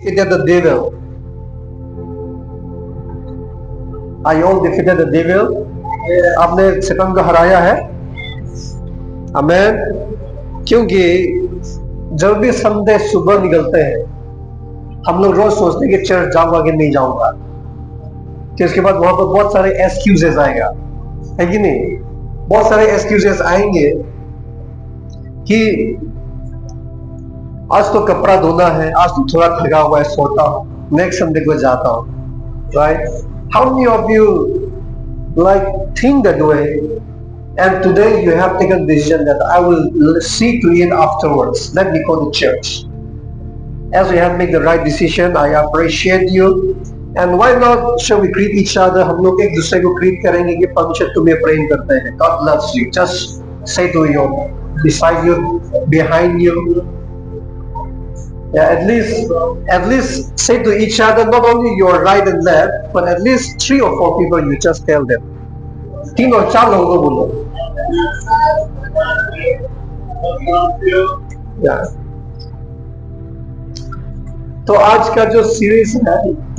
defeated the devil. I all defeated the devil. आपने शैतान को हराया है. आमेन. क्योंकि जब भी संडे सुबह निकलते हैं हम लोग रोज सोचते हैं कि चर्च जाऊंगा कि नहीं जाऊंगा, कि उसके बाद वहां पर बहुत सारे एक्सक्यूजेस आएगा, है कि नहीं? बहुत सारे एक्सक्यूजेस आएंगे कि आज तो कपड़ा धोना है, आज तो थोड़ा थका हुआ है, सोता हूँ, नेक्स्ट संडे को जाता हूँ, right? How many of you like think that way, and today you have taken decision that I will see to it afterwards, let me go to church. As we have made the right decision, I appreciate you, and why not shall we greet each other? हम लोग एक दूसरे को greet करेंगे कि परमेश्वर तुम्हें प्रेम करते हैं. God loves you. Just say to your beside you, behind you. Yeah, at least say to each other, not only your right and left, but at least 3 or 4 people you just tell them. 3 और 4 लोगों को बोलो. Yeah. तो आज का जो series है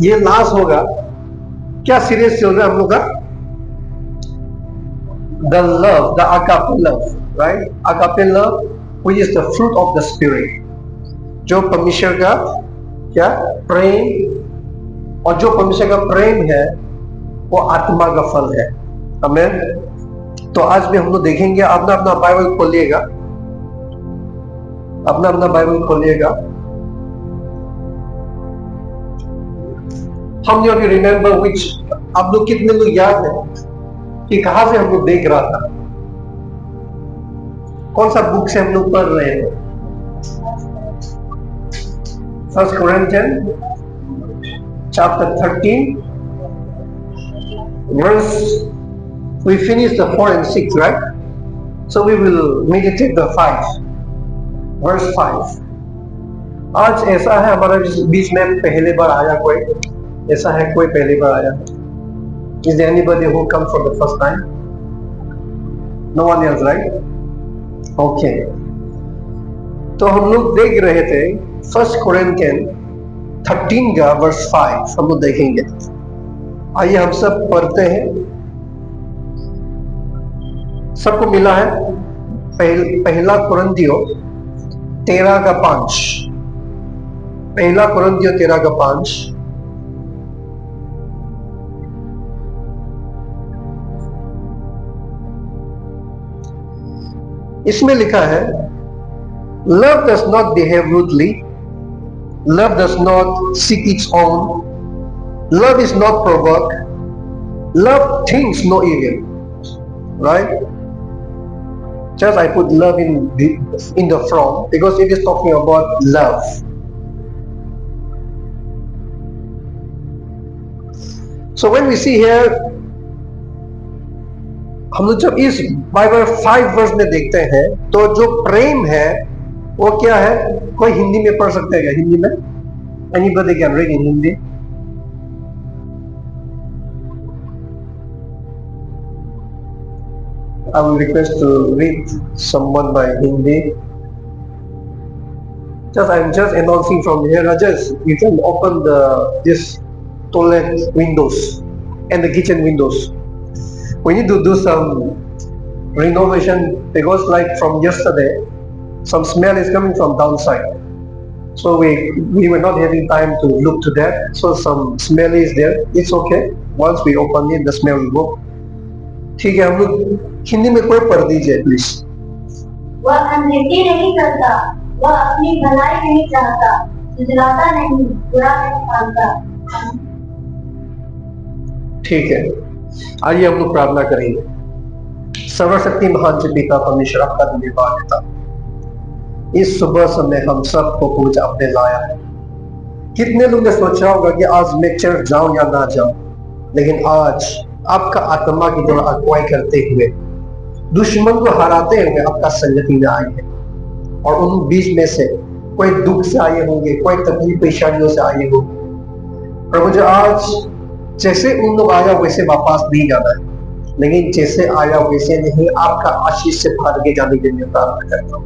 ये लास्ट होगा. क्या सीरीज चल रहा है हम लोग का? The love, the agape love, right? Agape love, which is the fruit of the spirit. जो परमेश्वर का क्या प्रेम, और जो परमेश्वर का प्रेम है वो आत्मा का फल है. आमेन. तो आज भी हम लोग देखेंगे. अपना अपना बाइबल खोलिएगा, अपना अपना बाइबल खोलिएगा. हम लोग रिमेम्बर विच, आप लोग कितने लोग याद है कि कहां से हम लोग देख रहा था, कौन सा बुक से हम लोग पढ़ रहे हैं? 1 Corinthians chapter 13 verse, we finished the 4 and 6, right? So we will meditate the 5, verse 5. आज ऐसा है हमारे बीच में पहले बार आया कोई, ऐसा है कोई पहली बार आया? Is there anybody who come for the first time? No one else, right? Okay. तो हम लोग देख रहे थे 1 Corinthians 13 का वर्स 5 हम लोग देखेंगे. आइए हम सब पढ़ते हैं. सबको मिला है? पहला कुरिन्थियों 13 का 5. पहला कुरिन्थियों 13 का 5. इसमें लिखा है, love does not behave rudely, love does not seek its own, love is not provoked, love thinks no evil, right? Just I put love in the front because it is talking about love. So when we see here, हम लोग जब इस Bible 5 verse में देखते हैं तो जो प्रेम है वो क्या है? कोई हिंदी में पढ़ सकते हैं क्या? हिंदी में anybody can read in Hindi? I will request to read someone by Hindi. I'm just announcing from here. Rajesh, you can open this toilet windows and the kitchen windows. We need to do some renovation because like from yesterday some smell is coming from downside, so we were not having time to look to that, so some smell is there. It's okay, once we open it the smell will go. ठीक है. हम लोग हिंदी में कोई पढ़ दीजिए please. वह अनदेखी नहीं करता, वह अपनी भलाई नहीं चाहता, झुठलाता नहीं, बुरा नहीं मानता. ठीक है. आइए हम लोग प्रार्थना करेंगे. सर्वशक्ति महान से पिता परमेश्वर, आपका धन्यवाद देता. इस सुबह समय हम सबको कुछ अपने लाया है. कितने लोग ने सोचा होगा कि आज मैं चर्च जाऊं या ना जाऊं, लेकिन आज आपका आत्मा की तरह अगुवाई करते हुए, दुश्मन को हराते हुए आपका संगति में आए हैं. और उन बीच में से कोई दुख से आए होंगे, कोई तकलीफ परेशानियों से आए होंगे. प्रभु जी, आज जैसे उन लोग आया वैसे वापस नहीं जाना है, लेकिन जैसे आया वैसे नहीं, आपका आशीष से भर के जाने के लिए प्रार्थना करता हूँ.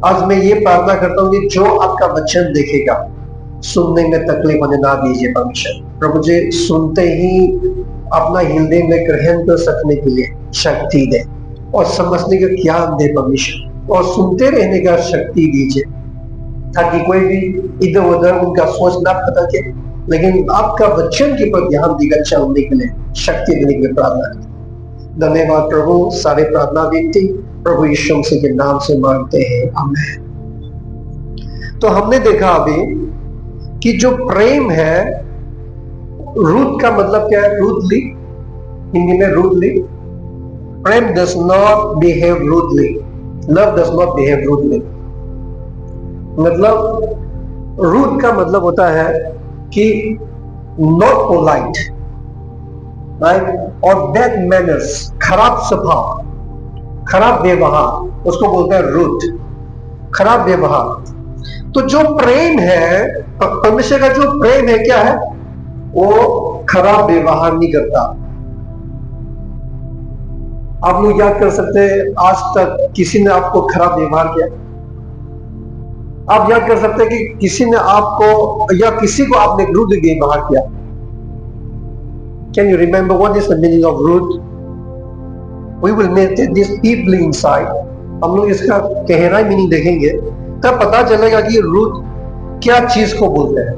आज मैं ये प्रार्थना करता हूँ कि जो आपका वचन देखेगा सुनने में तकलीफ होने ना दीजिए परमेश्वर। प्रभु जी सुनते ही अपना हृदय में ग्रहण कर सकने के लिए शक्ति दे और समझने का ज्ञान दे परमेश्वर, और सुनते रहने का शक्ति दीजिए ताकि कोई भी इधर उधर उनका सोच ना भटके, लेकिन आपका वचन के पर ध्यान देकर चलने के लिए शक्ति देने के लिए प्रार्थना करते। धन्यवाद प्रभु। सारे प्रार्थना व्यक्ति प्रभु यीशु मसीह के नाम से मांगते हैं, आमीन। तो हमने देखा अभी कि जो प्रेम है, रूथ का मतलब क्या है? रूथली, हिंदी में रूथली। प्रेम does not behave rudely, love does not behave rudely. मतलब रूथ का मतलब होता है कि नॉट पोलाइट, राइट, और बैड मैनर्स, खराब स्वभाव, खराब व्यवहार, उसको बोलते हैं रूथ, खराब व्यवहार। तो जो प्रेम है, परमेश्वर का जो प्रेम है क्या है? वो खराब व्यवहार नहीं करता। आप लोग याद कर सकते हैं आज तक किसी ने आपको खराब व्यवहार किया? आप याद कर सकते हैं कि किसी ने आपको या किसी को आपने रूड व्यवहार किया? Can you remember what is the meaning of rude? We will meditate this deeply inside. हम लोग इसका गहराई मीनिंग देखेंगे, तब पता चलेगा कि रूड क्या चीज को बोलते हैं।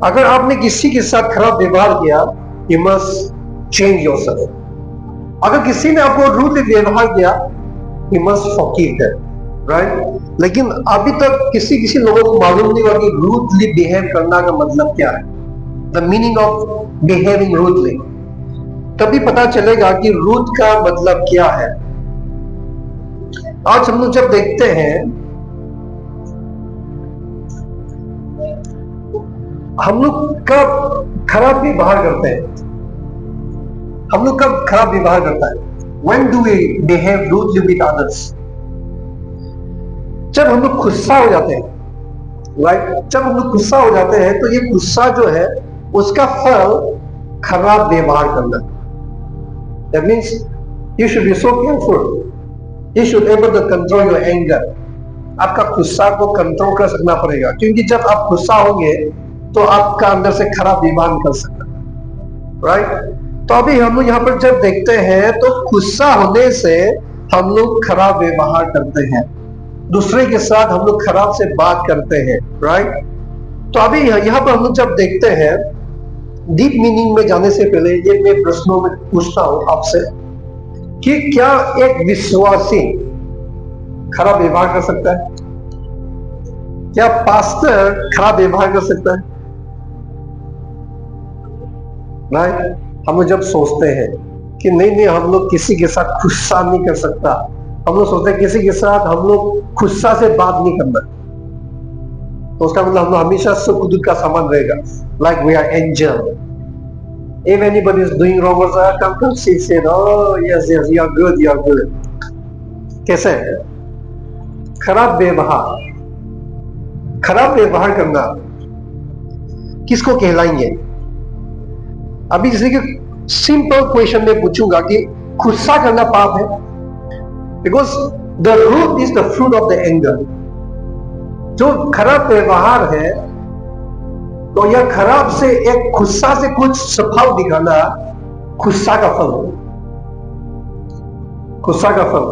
अगर आपने किसी के साथ खराब व्यवहार किया, you must change yourself. अगर किसी ने आपको रूड व्यवहार किया, you must forgive them, right? लेकिन अभी तक किसी लोगों को मालूम नहीं हुआ कि रूडली बिहेव करना का मतलब क्या है, the meaning of behaving rudely. तभी पता चलेगा कि रूड का मतलब क्या है। आज हम लोग जब देखते हैं, हम लोग कब खराब व्यवहार करते हैं? हम लोग कब खराब व्यवहार करता है? When do we behave rudely with others? जब हम लोग गुस्सा हो जाते हैं, राइट? जब हम लोग गुस्सा हो जाते हैं तो ये गुस्सा जो है उसका फल खराब व्यवहार करना। That means you should be so careful. You should be able to control your anger. आपका गुस्सा को कंट्रोल कर सकना पड़ेगा, क्योंकि जब आप गुस्सा होंगे तो आपका अंदर से खराब व्यवहार निकल सकता है, राइट? तो अभी हम लोग यहाँ पर जब देखते हैं तो गुस्सा होने से हम लोग खराब व्यवहार करते हैं, दूसरे के साथ हम लोग खराब से बात करते हैं, राइट? तो अभी यहाँ पर हम लोग जब देखते हैं, डीप मीनिंग में जाने से पहले ये मैं प्रश्नों में पूछता हूं आपसे कि क्या एक विश्वासी खराब व्यवहार कर सकता है? क्या पास्टर खराब व्यवहार कर सकता है? राइट? हम लोग जब सोचते हैं कि नहीं हम लोग किसी के साथ गुस्सा नहीं कर सकता, हम लोग सोचते हैं किसी के साथ हम लोग गुस्सा से बात नहीं करना, तो उसका मतलब हम लोग हमेशा सुख दुख का सामान रहेगा, like we are angel. If anybody is doing wrong, come see, say, oh yes, you are good, you are good. कैसे? खराब व्यवहार करना किसको कहलाएंगे? अभी जैसे कि सिंपल क्वेश्चन में पूछूंगा कि गुस्सा करना पाप है? Because the root is the fruit of the anger. जो खराब व्यवहार है, तो यह खराब से एक गुस्सा से कुछ स्वभाव दिखाना गुस्सा का फल है, गुस्सा का फल।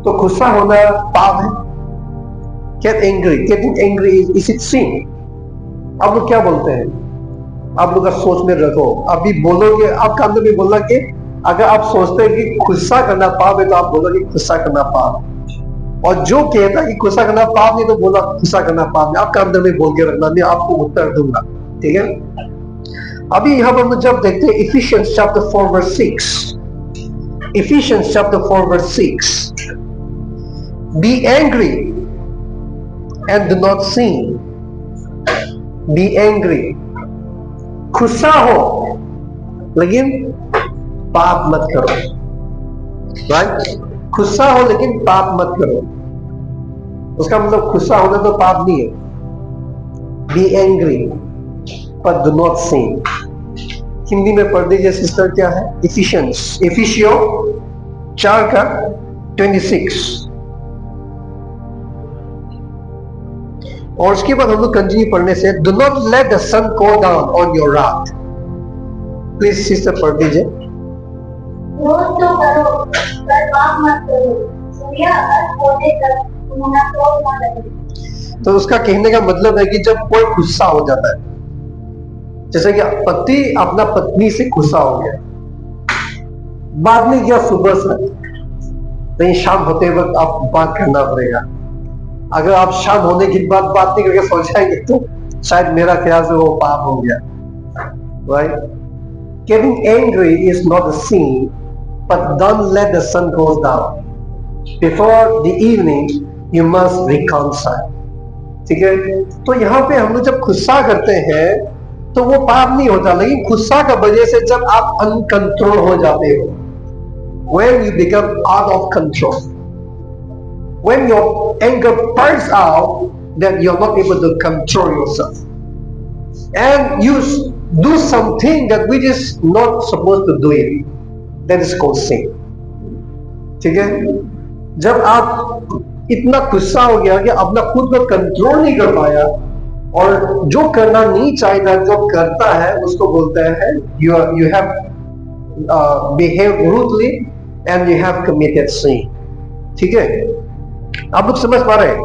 तो गुस्सा होना पाप है। Getting angry is it sin? आप लोग क्या बोलते हैं? आप लोग का सोच में रखो, अभी बोलोगे, आपका अंदर में बोलना कि अगर आप सोचते हैं कि गुस्सा करना पाप है तो आप बोलोगे गुस्सा करना पाप, और जो कहता है कि गुस्सा करना पाप नहीं तो बोला गुस्सा करना पाप नहीं, आपका अंदर में बोल के रखना, मैं आपको उत्तर दूंगा, ठीक है? अभी यहां पर हम जब देखते हैं Ephesians chapter 4 verse 6, Ephesians chapter 4 verse 6, be angry and do not sin. Be angry, गुस्सा हो लेकिन पाप मत करो, राइट? गुस्सा हो लेकिन पाप मत करो। उसका मतलब गुस्सा होना तो पाप नहीं है। Be angry but do not sin. Hindi में पढ़ दीजिए सिस्टर, क्या है? एफिशियो 4 का 26। और उसके बाद हम लोग कंटिन्यू पढ़ने से, do not let the sun go down on your रात। प्लीज सिस्टर पढ़ दीजिए। रोज तो करो पर पाप मत करो, सूर्य अस्त होने तक तुम्हारा क्रोध न रहे। तो उसका कहने का मतलब है कि जब कोई गुस्सा हो जाता है, जैसे कि पति अपना पत्नी से गुस्सा हो गया, बात नहीं किया सुबह से, नहीं शाम होते वक्त आप बात करना पड़ेगा। अगर आप शाम होने के बाद बात नहीं करके सो जाएंगे तो शायद मेरा ख्याल से वो पाप हो गया। Right? Getting angry is not a sin, but don't let the sun go down. Before the evening, you must reconcile. ठीक है? तो यहाँ पे हम लोग जब गुस्सा करते हैं तो वो पाप नहीं होता, लेकिन गुस्सा का वजह से जब आप अनकंट्रोल हो जाते हो, when you become out of control, when your anger bursts out, that you're not able to control yourself, and you do something that which is not supposed to do it, that is called sin. ठीक है? जब आप इतना गुस्सा हो गया कि अपना खुद को कंट्रोल नहीं कर पाया और जो करना नहीं चाहिए जो करता है उसको बोलते हैं you have behaved rudely and you have committed sin. ठीक है? आप लोग समझ पा रहे हैं?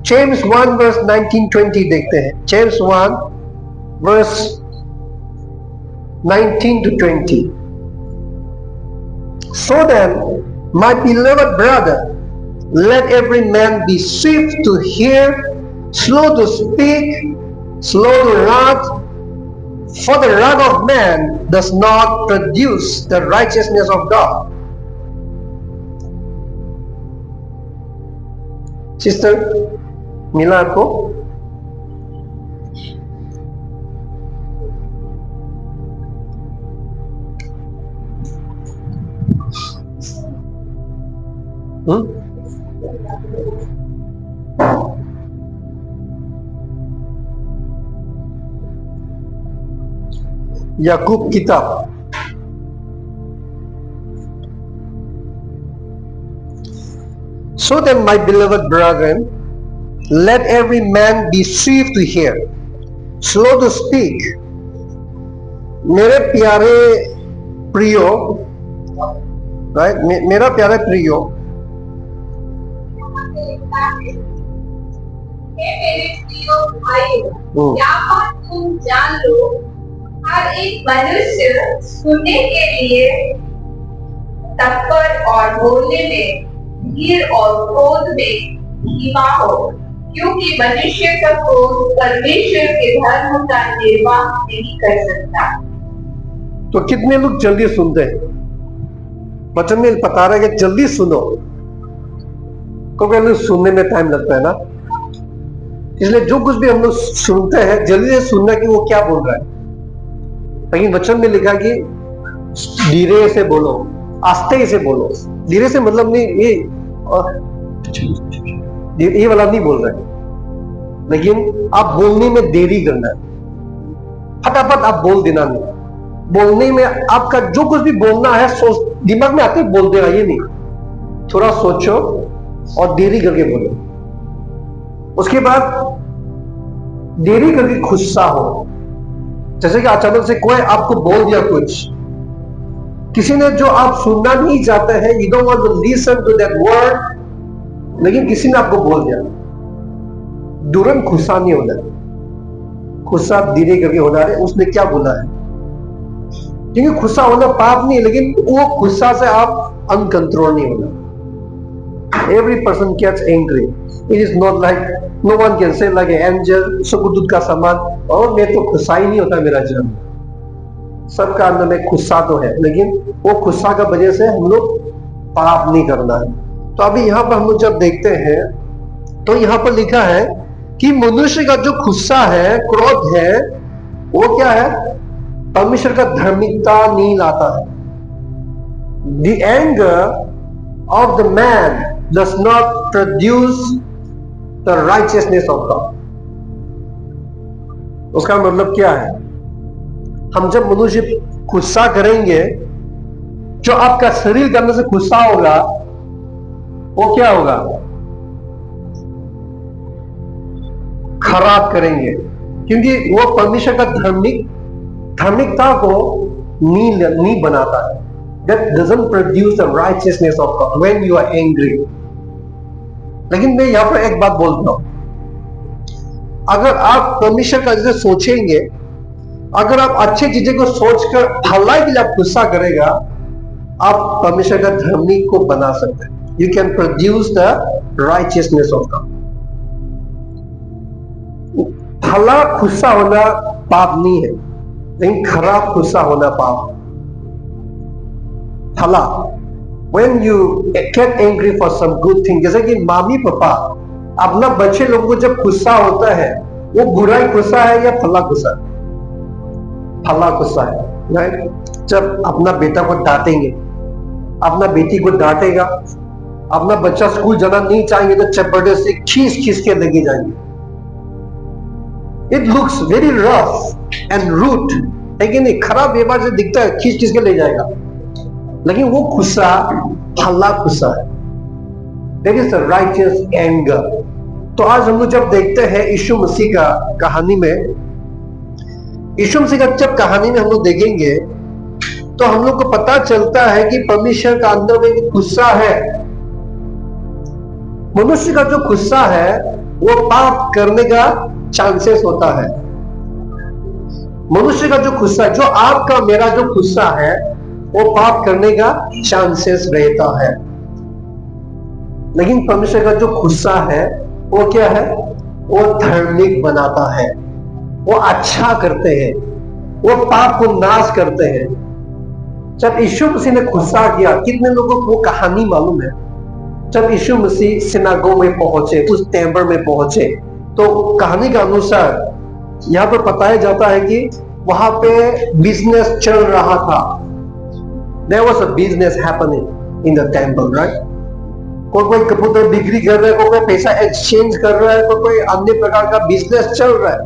James 1 verse 19-20 देखते हैं। James 1 verse 19 to 20. So then, my beloved brother, let every man be swift to hear, slow to speak, slow to wrath, for the wrath of man does not produce the righteousness of God. Sister मिला आपको? याकूब किताब So then, my beloved brethren, let every man be swift to hear, slow to speak. मेरे प्यारे प्रियो, right? मेरा प्यारे प्रियो, मेरे प्रियो भाइयों, क्या बात तुम जान लो, हर एक मनुष्य सुनने के लिए तत्पर और बोलने में धीर और क्रोध में धीमा हो, क्योंकि मनुष्य का क्रोध परमेश्वर के धर्म का निर्वाह नहीं कर सकता। तो कितने लोग जल्दी सुनते हैं? वचन में बता रहा है कि जल्दी सुनो, क्योंकि सुनने में टाइम लगता है ना, इसलिए जो कुछ भी हम लोग सुनते हैं जल्दी से सुनना कि वो क्या बोल रहा है। लेकिन वचन में लिखा कि धीरे से बोलो, आस्ते से बोलो। धीरे से मतलब नहीं ये वाला नहीं बोल रहे, लेकिन आप बोलने में देरी करना है, फटाफट आप बोल देना नहीं। बोलने में आपका जो कुछ भी बोलना है सोच दिमाग में आते बोल देना, ये नहीं, थोड़ा सोचो और देरी करके बोलो। उसके बाद देरी करके गुस्सा हो, जैसे कि अचानक से कोई आपको बोल दिया कुछ, किसी ने जो आप सुनना नहीं चाहते हैं, you don't want to listen to that word, लेकिन किसी ने आपको बोल दिया, तुरंत गुस्सा नहीं होना, गुस्सा धीरे करके होना है। उसने क्या बोला है, क्योंकि गुस्सा होना पाप नहीं है, लेकिन वो गुस्सा से आप अनकंट्रोल नहीं होना। Every person gets angry. It is not like no one can say like an angel, सुकुदूत का समान, और मैं तो गुस्सा ही नहीं होता मेरा जन्म। सबका अंदर में गुस्सा तो है, लेकिन वो गुस्सा का वजह से हम लोग पाप नहीं करना है। तो अभी यहाँ पर हम लोग जब देखते हैं तो यहाँ पर लिखा है कि मनुष्य का जो गुस्सा है, क्रोध है, वो क्या है? परमेश्वर का धार्मिकता नहीं लाता है। The anger of the man does not produce the righteousness of God. उसका मतलब क्या है? हम जब मनुष्य गुस्सा करेंगे, जो आपका शरीर के अंदर से गुस्सा होगा वो क्या होगा? खराब करेंगे, क्योंकि वो परमेश्वर का धार्मिकता को नहीं बनाता है। That doesn't produce the righteousness of God when you are angry. लेकिन मैं यहाँ पर एक बात बोलता हूँ, अगर आप परमेश्वर का जैसे सोचेंगे, अगर आप अच्छी चीजें को सोचकर भलाई के लिए आप गुस्सा करेगा, आप परमेश्वर का धार्मिक को बना सकते हैं। You can produce the righteousness of God. भला गुस्सा होना पाप नहीं है, लेकिन खराब गुस्सा होना पाप है। भला, when you get angry for some good thing, जैसे कि मामी पापा अपना बच्चे लोगों को जब गुस्सा होता है, वो बुरा गुस्सा है या भला गुस्सा है? भला गुस्सा है, राइट? जब अपना बेटा को डांटेंगे, अपना बेटी को डांटेगा, अपना बच्चा स्कूल जाना नहीं चाहेंगे तो जबरदस्ती खींच के लेके जाएंगे। It looks very rough and rude, लेकिन नहीं, खराब व्यवहार से दिखता है, खींच के ले जाएगा, लेकिन वो गुस्सा भला गुस्सा है। That is the righteous anger. तो आज हम लोग जब देखते हैं यीशु मसीह का कहानी में, यीशु मसीह का जब कहानी में हम लोग देखेंगे तो हम लोग को पता चलता है कि परमेश्वर का अंदर में एक गुस्सा है। मनुष्य का जो गुस्सा है वो पाप करने का चांसेस होता है। मनुष्य का जो गुस्सा, जो आपका मेरा जो गुस्सा है, वो पाप करने का चांसेस रहता है। लेकिन परमेश्वर का जो गुस्सा है वो क्या है? वो धार्मिक बनाता है, वो अच्छा करते हैं, वो पाप को नाश करते हैं। जब यीशु मसीह ने गुस्सा किया, कितने लोगों को वो कहानी मालूम है? जब यीशु मसीह सिनागोग में पहुंचे, उस टेम्पल में पहुंचे, तो कहानी के अनुसार यहां पर बताया जाता है कि वहां पे बिजनेस चल रहा था। There was a business happening in the temple, right? कोई कबूतर बिक्री कर रहा है, कोई पैसा एक्सचेंज कर रहा है, कोई अन्य प्रकार का बिजनेस चल रहा है,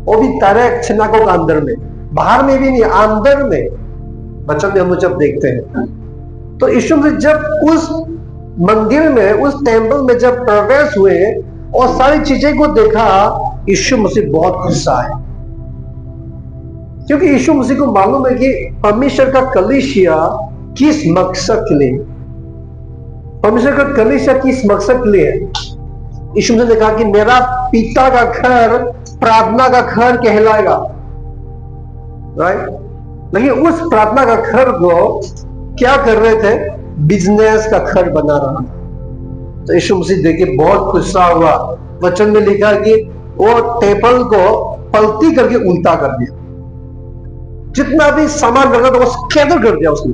वो भी डायरेक्ट सिनागोग के अंदर में, बाहर में भी नहीं, अंदर में। बच्चों में हम जब देखते हैं तो यीशु मसीह जब उस मंदिर में, उस टेम्पल में जब प्रवेश हुए और सारी चीजें को देखा, यीशु मसीह बहुत गुस्सा है, क्योंकि यीशु मसीह को मालूम है कि परमेश्वर का कलीसिया किस मकसद के लिए, परमेश्वर का कलीसिया किस मकसद के लिए है। यीशु मसीह ने कहा कि मेरा पिता का घर प्रार्थना का घर कहलाएगा, राइट? लेकिन उस प्रार्थना का घर को क्या कर रहे थे? बिजनेस का घर बना रहा। तो यीशु मसीह देखे बहुत गुस्सा हुआ। वचन में लिखा कि वो टेबल को पलटी करके उल्टा कर दिया, जितना भी सामान रखा था वो स्कैटर कर दिया उसने।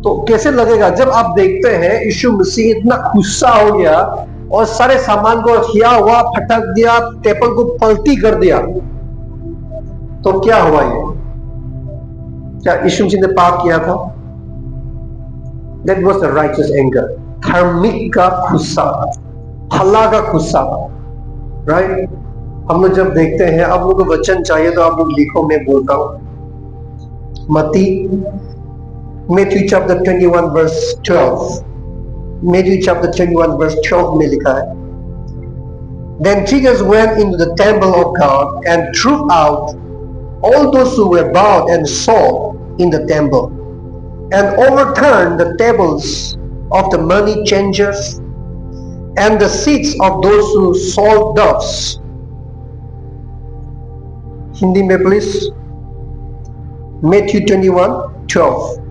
तो कैसे लगेगा जब आप देखते हैं यीशु मसीह इतना गुस्सा हो गया और सारे सामान को हिया हुआ फटक दिया, टेबल को पलटी कर दिया, तो क्या हुआ? ये क्या यीशु मसीह ने पाप किया था? That was the righteous anger, धार्मिक का गुस्सा था, भला का गुस्सा था, राइट? हम लोग जब देखते हैं, आप लोगों को वचन चाहिए तो आप लोग लिखो, मैं बोलता हूं। Matthew chapter 21 verse 12, Matthew chapter 21 verse 12 में लिखा है, Then Jesus went into the temple of God and threw out all those who were bought and sold in the temple, and overturned the tables of the money changers and the seats of those who sold doves. Hindi में please. Matthew 21:12।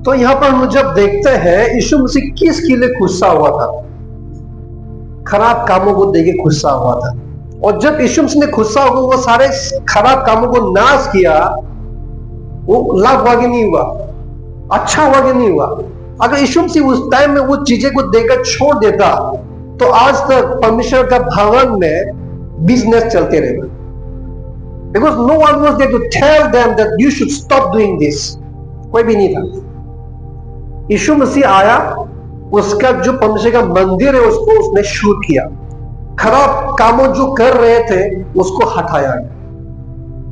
तो यहां पर हम जब देखते हैं यीशु मसीह किसके लिए गुस्सा हुआ था? खराब कामों को देख के गुस्सा हुआ था। और जब यीशु मसीह ने गुस्सा होकर वो सारे खराब कामों को नाश किया, वो लाभ हुआ कि नहीं हुआ? अच्छा हुआ कि नहीं हुआ? अगर यीशु मसीह उस टाइम में वो चीजें को देकर छोड़ देता तो आज तक परमेश्वर का भवन में बिजनेस चलते रहेगा। Because no one was there to tell them that you should stop doing this. कोई भी नहीं था। यीशु मसीह आया, उसका जो परमेश्वर का मंदिर है उसको उसने शूट किया, खराब कामों जो कर रहे थे उसको हटाया गया।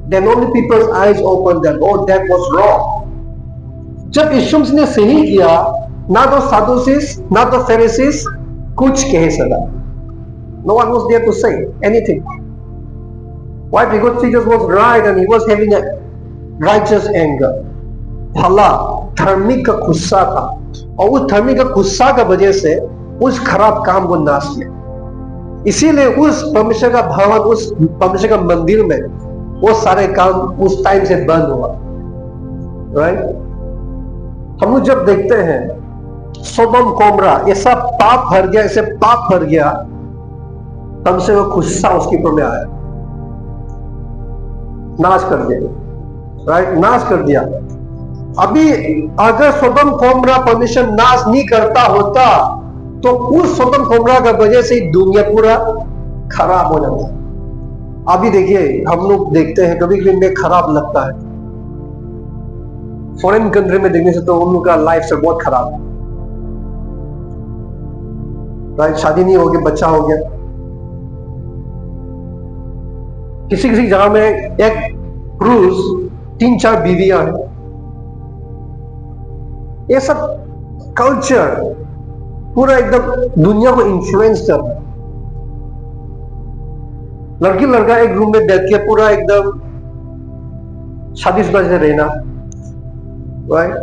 Then only people's eyes opened that, oh, that was wrong. जब यीशु मसीह ने सही किया, ना तो सादुसीस ना तो फरीसीस कुछ कह सका। No one was there to say anything. Why? Because Jesus was right and he was having a righteous anger. भला धार्मिक का गुस्सा था और उस धार्मिक का गुस्सा का वजह से उस खराब काम को नाश किया। इसीलिए उस परमेश्वर का भवन, उस परमेश्वर का मंदिर में वो सारे काम उस टाइम से बंद हुआ। राइट? हम लोग जब देखते हैं सोदोम गोमोरा ऐसा पाप भर गया, ऐसे पाप भर गया, हमसे वो गुस्सा उसके ऊपर में आया, नाश कर दिया। राइट? नाश कर दिया। अभी अगर सोदोम गोमोरा परमेश्वर नाश नहीं करता होता तो उस सोदोम गोमोरा का वजह से दुनिया पूरा खराब हो जाता। अभी देखिए हम लोग देखते हैं कभी कभी में खराब लगता है, फॉरेन कंट्री में देखने से तो उन लोग का लाइफ से बहुत खराब है। राइट? शादी नहीं हो गया, बच्चा हो गया, किसी किसी जगह में एक पुरुष 3-4 बीवियां हैं। ये सब कल्चर पूरा एकदम दुनिया को इन्फ्लुएंस कर रहा है। लड़की लड़का एक रूम में बैठ के पूरा एकदम शादीशुदा से रहना। राइट?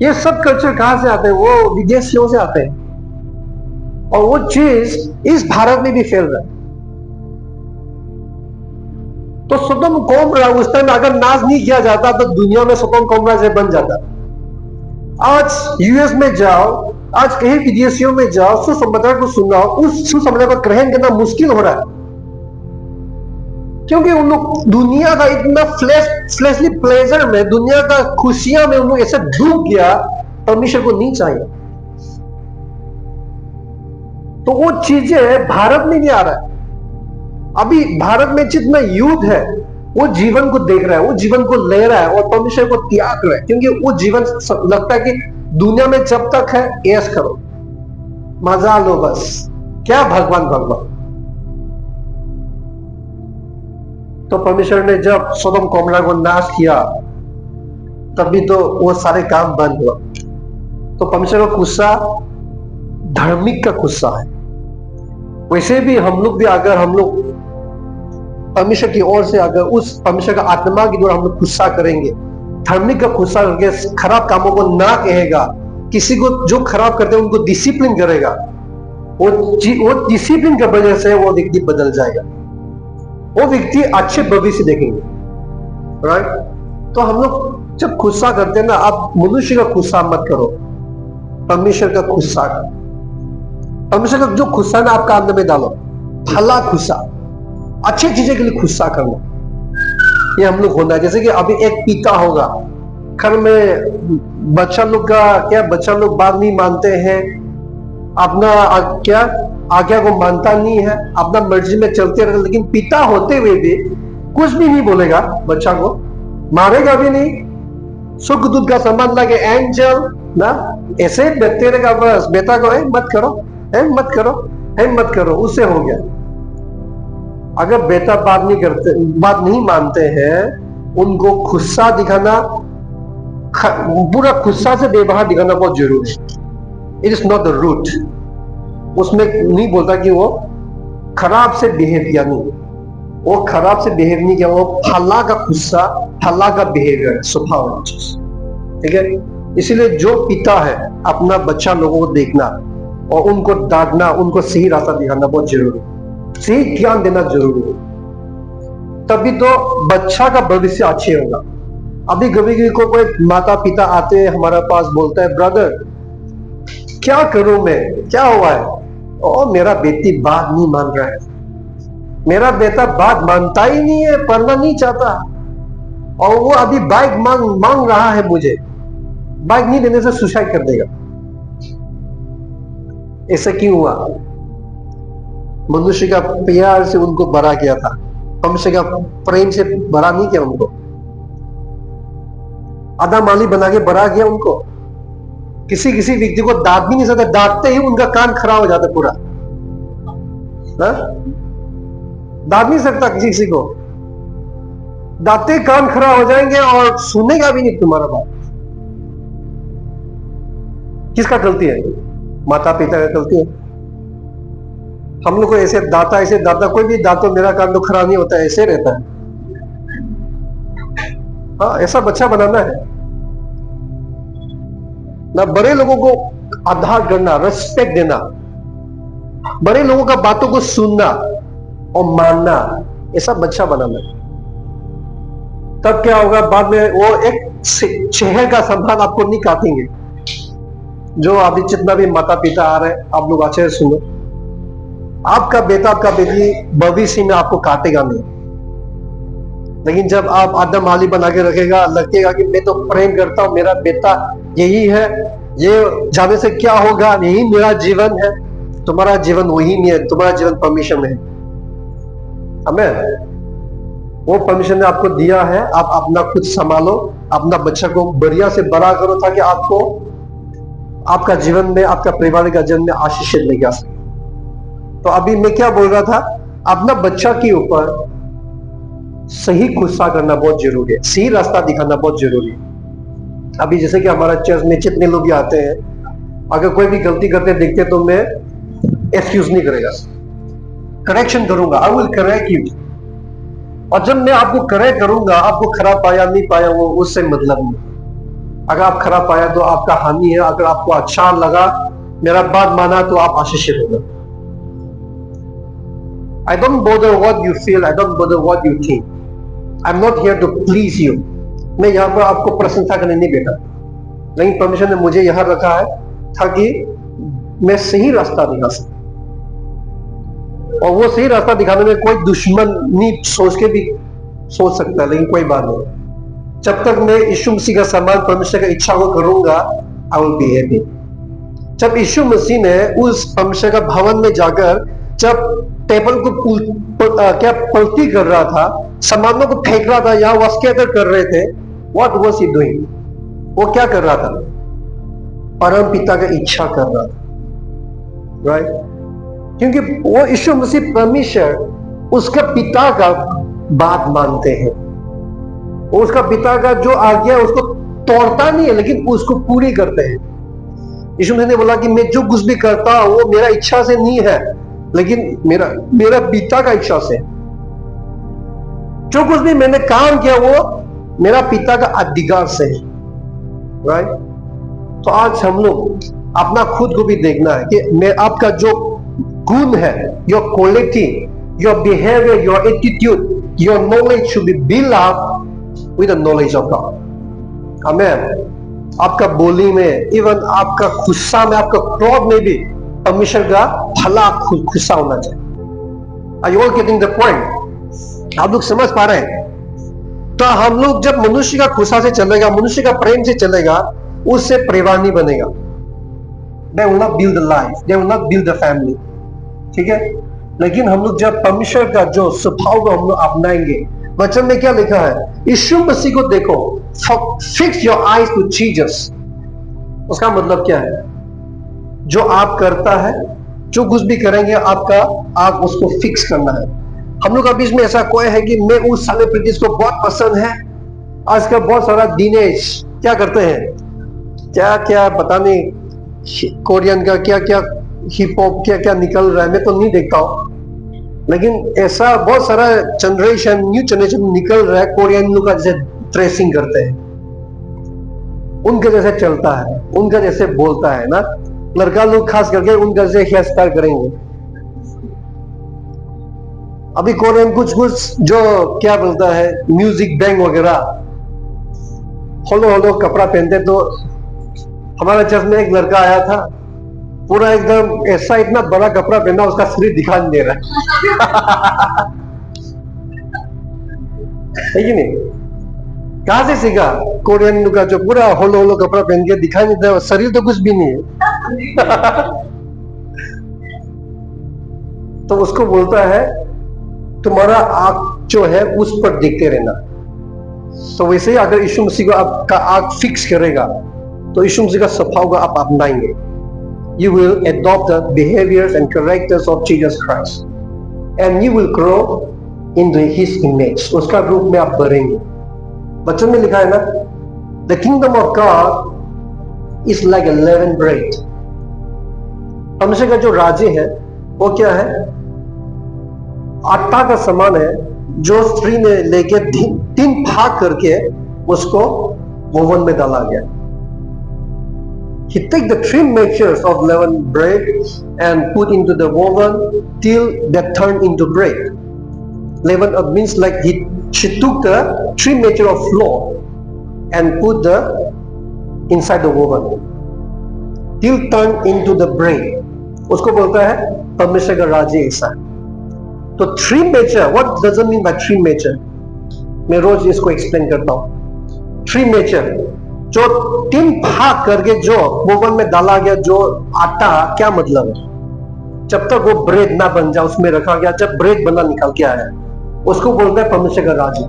ये सब कल्चर कहां से आते हैं? वो विदेशियों से आते हैं और वो चीज इस भारत में भी फैल रहा है। तो सोदोम गोमोरा उस टाइम अगर नाश नहीं किया जाता तो दुनिया में सोदोम गोमोरा से बन जाता। आज यूएस में जाओ, आज कहीं विदेशियों में जाओ, सुसमाचार को सुनाओ, उस सुसमाचार को ग्रहण करना मुश्किल हो रहा है, क्योंकि उन लोग दुनिया का इतना फ्लैशली प्लेजर में, दुनिया का खुशियां में उन लोग ऐसे डूब गया, परमेश्वर को नहीं चाहिए। तो वो चीजें भारत में भी आ रहा है। अभी भारत में जितना यूथ है वो जीवन को देख रहा है, वो जीवन को ले रहा है और परमेश्वर को त्याग रहा है, क्योंकि वो जीवन लगता है कि दुनिया में जब तक है ऐश करो, मजा लो, बस क्या भगवान भगवान। तो परमेश्वर ने जब सोदोम गोमोरा को नाश किया तभी तो वो सारे काम बंद हुआ। तो परमेश्वर का गुस्सा धार्मिक का गुस्सा है। वैसे भी हम लोग भी अगर हम लोग परमेश्वर की ओर से अगर उस परमेश्वर का आत्मा की द्वारा हम लोग गुस्सा करेंगे, धार्मिक का गुस्सा करके खराब कामों को ना कहेगा, किसी को जो खराब करते हैं उनको डिसिप्लिन करेगा, वो डिसिप्लिन की वजह से वो व्यक्ति बदल जाएगा, वो व्यक्ति अच्छे भविष्य देखेंगे। राइट? तो हम लोग जब गुस्सा करते हैं ना, आप मनुष्य का गुस्सा मत करो, परमेश्वर का गुस्सा करो। परमेश्वर का जो गुस्सा ना आपका अंदर में डालो, भला गुस्सा, अच्छी चीजें के लिए गुस्सा करना, ये हम लोग होना है। जैसे कि अभी एक पिता होगा घर में, बच्चा लोग का क्या, बच्चा लोग बात नहीं मानते हैं, अपना क्या आज्ञा को मानता नहीं है, अपना मर्जी में चलते रहते, लेकिन पिता होते हुए भी कुछ भी नहीं बोलेगा, बच्चा को मारेगा भी नहीं, सुख-दुख का संबंध लगे एंजल ना, ऐसे बैठते रहेगा, बस बेटा को मत करो, मत करो, मत करो, उससे हो गया। अगर बेटा बात नहीं मानते हैं, उनको गुस्सा दिखाना, पूरा गुस्सा से व्यवहार दिखाना बहुत जरूरी है। It is not the rude. उसमें नहीं बोलता कि वो खराब से बिहेव किया, नहीं, वो खराब से बिहेव नहीं किया, वो फला का गुस्सा, फला का बिहेवियर, स्वभाव वाली चीज। ठीक है? इसीलिए जो पिता है अपना बच्चा लोगों को देखना और उनको डांटना, उनको सही रास्ता दिखाना बहुत जरूरी है, सही ज्ञान देना जरूरी है, तभी तो बच्चा का भविष्य अच्छे होगा। अभी कभी कोई माता पिता आते हैं हमारे पास, बोलता है ब्रदर क्या करूं मैं, क्या हुआ है? ओ मेरा बेटी बात नहीं मान रहा है, मेरा बेटा बात मानता ही नहीं है, पढ़ना नहीं चाहता, और वो अभी बाइक मांग रहा है मुझे, बाइक नहीं देने से सुसाइड कर देगा। ऐसा क्यों हुआ? मनुष्य का प्यार से उनको बड़ा किया था, मनुष्य का प्रेम से बड़ा नहीं किया उनको, आधा माली बना के बड़ा किया उनको। किसी व्यक्ति को डांट भी नहीं सकते, डांटते ही उनका कान खराब हो जाता पूरा। डांट नहीं सकता किसी को, डांटते कान खड़ा हो जाएंगे और सुनेगा भी नहीं तुम्हारा बात। किसका गलती है? माता पिता का गलती है। हम लोग को ऐसे दाता, कोई भी दांतो मेरा कान तो खड़ा नहीं होता है, ऐसे रहता है। हाँ, ऐसा बच्चा बनाना है ना। बड़े लोगों को आदर करना, रिस्पेक्ट देना, बड़े लोगों का बातों को सुनना और मानना, ऐसा बच्चा बनाना है। तब क्या होगा, बाद में वो एक शहर का संभाल आपको नहीं काटेंगे। जो अभी जितना भी माता पिता आ रहे हैं, आप लोग अच्छे से सुनो। आपका बेटा, आपका बेटी भविष्य में आपको काटेगा नहीं, लेकिन जब आप आदम आली बना के रखेगा, लगेगा कि मैं तो प्रेम करता हूं, मेरा बेटा यही है, ये जाने से क्या होगा, यही मेरा जीवन है। तुम्हारा जीवन वही नहीं है, तुम्हारा जीवन परमिशन में है। हमें वो परमिशन ने आपको दिया है, आप अपना खुद संभालो, अपना बच्चा को बढ़िया से बड़ा करो, ताकि आपको आपका जीवन में, आपका परिवार का जीवन में आशीष लेके आ सके। तो अभी मैं क्या बोल रहा था, अपना बच्चा के ऊपर सही गुस्सा करना बहुत जरूरी है, सही रास्ता दिखाना बहुत जरूरी है। अभी जैसे कि हमारा चर्च में जितने लोग भी आते हैं, अगर कोई भी गलती करते दिखते तो मैं एक्सक्यूज नहीं करेगा, करेक्शन करूंगा, आई विल करेक्ट यू। और जब मैं आपको करेक्ट करूंगा, आपको खराब पाया नहीं पाया वो उससे मतलब नहीं। अगर आप खराब पाया तो आपका हानि है, अगर आपको अच्छा लगा, मेरा बात माना, तो आप आशीषित होगा। I don't bother what you feel, I don't bother what you think. I'm not here to please you. मैं यहाँ पर आपको प्रशंसा करने नहीं बैठा, लेकिन परमेश्वर ने मुझे यहाँ रखा है ताकि मैं सही रास्ता दिखा सकूं। और वो सही रास्ता दिखाने में कोई दुश्मन नहीं सोच के भी सोच सकता है, लेकिन कोई बात नहीं। जब तक मैं यीशु मसीह का सम्मान, परमेश्वर की इच्छा को करूंगा, आई विल बी हैप्पी। जब यीशु मसीह ने उस परमेश्वर का भवन में जाकर जब टेबल को पलटी कर रहा था, सामानों को फेंक रहा था, या वस्केटर कर रहे थे, व्हाट वाज ही डूइंग? वो क्या कर रहा था? परम पिता का इच्छा कर रहा था, राइट? क्योंकि वो यीशु मसीह परमेश्वर उसका पिता का बात मानते हैं। वो उसका पिता का जो आज्ञा है उसको तोड़ता नहीं है, लेकिन उसको पूरी करते हैं। यीशु मसीह ने बोला कि मैं जो कुछ भी करता हूं वो मेरा इच्छा से नहीं है, लेकिन मेरा पिता का इच्छा से। जो कुछ भी मैंने काम किया वो मेरा पिता का अधिकार से है, राइट? तो आज हम लोग अपना खुद को भी देखना है कि मैं आपका जो गुण है, your quality, your behaviour, your attitude, your knowledge should be build up with the knowledge of God. आमेन। आपका बोली में, इवन आपका गुस्सा में, आपका क्रोध में भी परमेश्वर का भला गुस्सा होना चाहिए। Are you all getting the point? आप लोग समझ पा रहे हैं? तो हम लोग जब मनुष्य का गुस्सा से चलेगा, मनुष्य का प्रेम से चलेगा, उससे परिवार नहीं बनेगा। They will not build a life, they will not build a family. ठीक है? लेकिन हम लोग जब परमेश्वर का जो स्वभाव को हम लोग अपनाएंगे, वचन में क्या लिखा है? यीशु मसीह को देखो, fix your eyes to Jesus. उसका मतलब क्या है? जो आप करता है, जो कुछ भी करेंगे, आप उसको फिक्स करना है। हम लोग अभी इसमें ऐसा कोई है कि मैं उस सेलिब्रिटीज को बहुत पसंद है। आजकल बहुत सारा दिनेश क्या करते हैं, क्या क्या पता नहीं, कोरियन का क्या क्या हिप हॉप क्या क्या निकल रहा है, मैं तो नहीं देखता हूं, लेकिन ऐसा बहुत सारा न्यू जनरेशन निकल रहा है, कोरियन लोग का जैसे ड्रेसिंग करते हैं, उनके जैसे चलता है, उनका जैसे बोलता है ना, लड़का लोग खास करके उनका जैसे हेयर स्टाइल करेंगे। अभी कोरियन कुछ जो क्या बोलता है, म्यूजिक बैंग वगैरह, होलो कपड़ा पहनते। तो हमारे चर्च में एक लड़का आया था, पूरा एकदम ऐसा इतना बड़ा कपड़ा पहना, उसका शरीर दिखाई नहीं दे रहा है कि नहीं? कहां से सीखा? कोरियन का जो पूरा होलो कपड़ा पहन के दिखाई नहीं दे, शरीर तो कुछ भी नहीं है तो उसको बोलता है तुम्हारा आंख जो है उस पर देखते रहना। तो वैसे ही अगर यीशु मसीह को आपका आंख फिक्स करेगा, तो यीशु मसीह का स्वभाव को आप अपनाएंगे। You will adopt the behaviors and characters of Jesus Christ, and you will grow in his image, उसका रूप में आप बढ़ेंगे। वचन में लिखा है ना, the kingdom of God is like a leavened bread। परमेश्वर का जो राज्य है वो क्या है? आटा का समान है जो स्त्री ने लेके तीन भाग करके उसको ओवन में डाला गया। He take the three measures of leavened bread and put into the oven till that turned into bread. Leaven means like she took the three measure of flour and put the inside the oven till turned into the bread. उसको बोलता है परमेश्वर का राज्य ऐसा है। तो three major, what does it mean by three major? मैं रोज इसको एक्सप्लेन करता हूं। थ्री मेजर जो तीन भाग करके जो ओवन में डाला गया जो आटा, क्या मतलब है? जब तक वो ब्रेड ना बन जाए उसमें रखा गया, जब ब्रेड बना निकल के आया उसको बोलता है परमेश्वर का राज्य।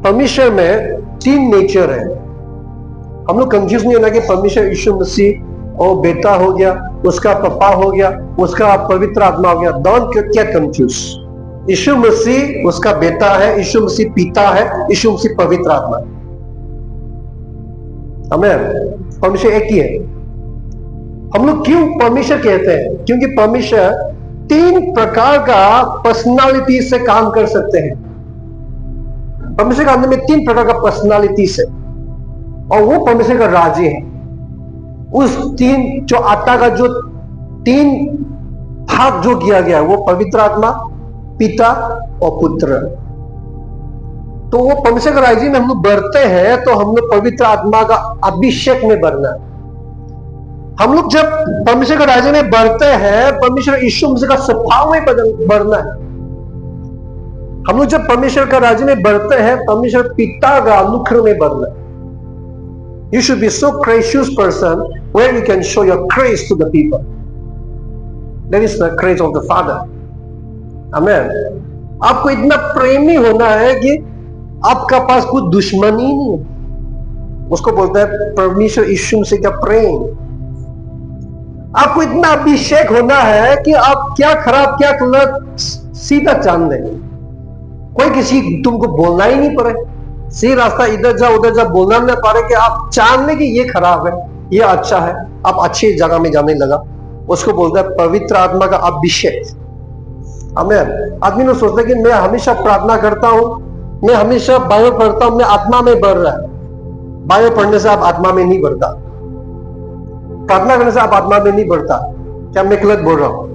परमेश्वर में तीन नेचर है। हम लोग कंफ्यूज नहीं होना कि परमेश्वर यीशु मसीह और बेटा हो गया, उसका पापा हो गया, उसका पवित्र आत्मा हो गया। Don't get confuse. Yeshu Masih उसका बेटा है, यीशु मसीह पिता है, यीशु मसीह पवित्र आत्मा है। आमीन। परमेश्वर एक ही है। हम लोग क्यों परमेश्वर कहते हैं? क्योंकि परमेश्वर तीन प्रकार का पर्सनालिटी से काम कर सकते हैं। परमेश्वर के अंदर में तीन प्रकार का पर्सनालिटी से, और वो परमेश्वर का राज्य है। उस तीन जो आटा का जो तीन भाग जो किया गया वो पवित्र आत्मा, पिता और पुत्र। तो वो परमेश्वर का राज्य में हम लोग बढ़ते हैं तो हम लोग पवित्र आत्मा का अभिषेक में बढ़ना है। हम लोग जब परमेश्वर का राज्य में बढ़ते हैं, परमेश्वर यीशु मसीह का स्वभाव में बढ़ना है। हम लोग जब परमेश्वर का राज्य में बढ़ते हैं, परमेश्वर पिता का अनुग्रह में बढ़ना है। You should be so gracious person where you can show your grace to the people. That is the grace of the Father. Amen. आपको इतना प्रेमी होना है कि आपका पास कोई दुश्मनी नहीं है। उसको बोलता है परमेश्वर यीशु मसीह का प्रेम। आपको इतना अभिषेक होना है कि आप क्या खराब क्या गलत सीधा जान लें। कोई किसी तुमको बोलना ही नहीं पड़े, सही रास्ता इधर जा उधर जा बोलना ना पड़े कि आप जान ले कि ये खराब है, ये अच्छा है, आप अच्छी जगह में जाने लगा। उसको बोलता है पवित्र आत्मा का अभिषेक। आमीन। आदमी ने सोचता है कि मैं हमेशा प्रार्थना करता हूं, मैं हमेशा बाइबल पढ़ता हूं, मैं आत्मा में बढ़ रहा है। बाइबल पढ़ने से आप आत्मा में नहीं बढ़ता, प्रार्थना करने से आप आत्मा में नहीं बढ़ता। क्या मैं गलत बोल रहा हूं?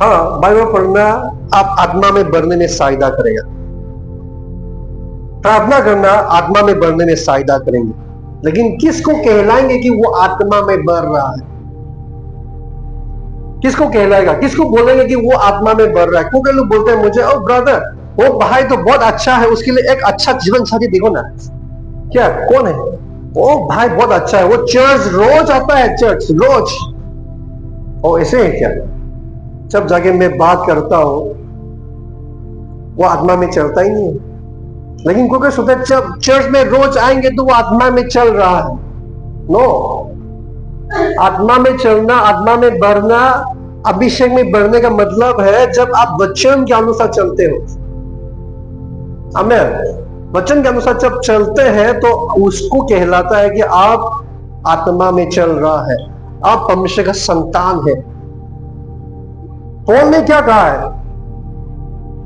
हाँ, बाइबल पढ़ना आप आत्मा में बढ़ने में सहायता करेगा। प्रार्थना करना आत्मा में बढ़ने में सहायता करेंगे। लेकिन किसको कहलाएंगे कि वो आत्मा में बढ़ रहा है? किसको कहलाएगा? किसको बोलेंगे कि वो आत्मा में बढ़ रहा है? क्योंकि लोग बोलते हैं मुझे, ओ ब्रदर वो भाई तो बहुत अच्छा है, उसके लिए एक अच्छा जीवन साथी देखो ना। क्या कौन है? ओ भाई बहुत अच्छा है, वो चर्च रोज आता है, चर्च रोज। ओ ऐसे है क्या? जब जाके मैं बात करता हूं वो आत्मा में चलता ही नहीं है। लेकिन कोई सोचता है जब चर्च में रोज आएंगे तो वो आत्मा में चल रहा है। नो, आत्मा में चलना, आत्मा में बढ़ना, अभिषेक में बढ़ने का मतलब है जब आप वचन के अनुसार चलते हो। आमीन। वचन के अनुसार जब चलते हैं तो उसको कहलाता है कि आप आत्मा में चल रहा है, आप परमेश्वर का संतान है। पौल ने क्या कहा है?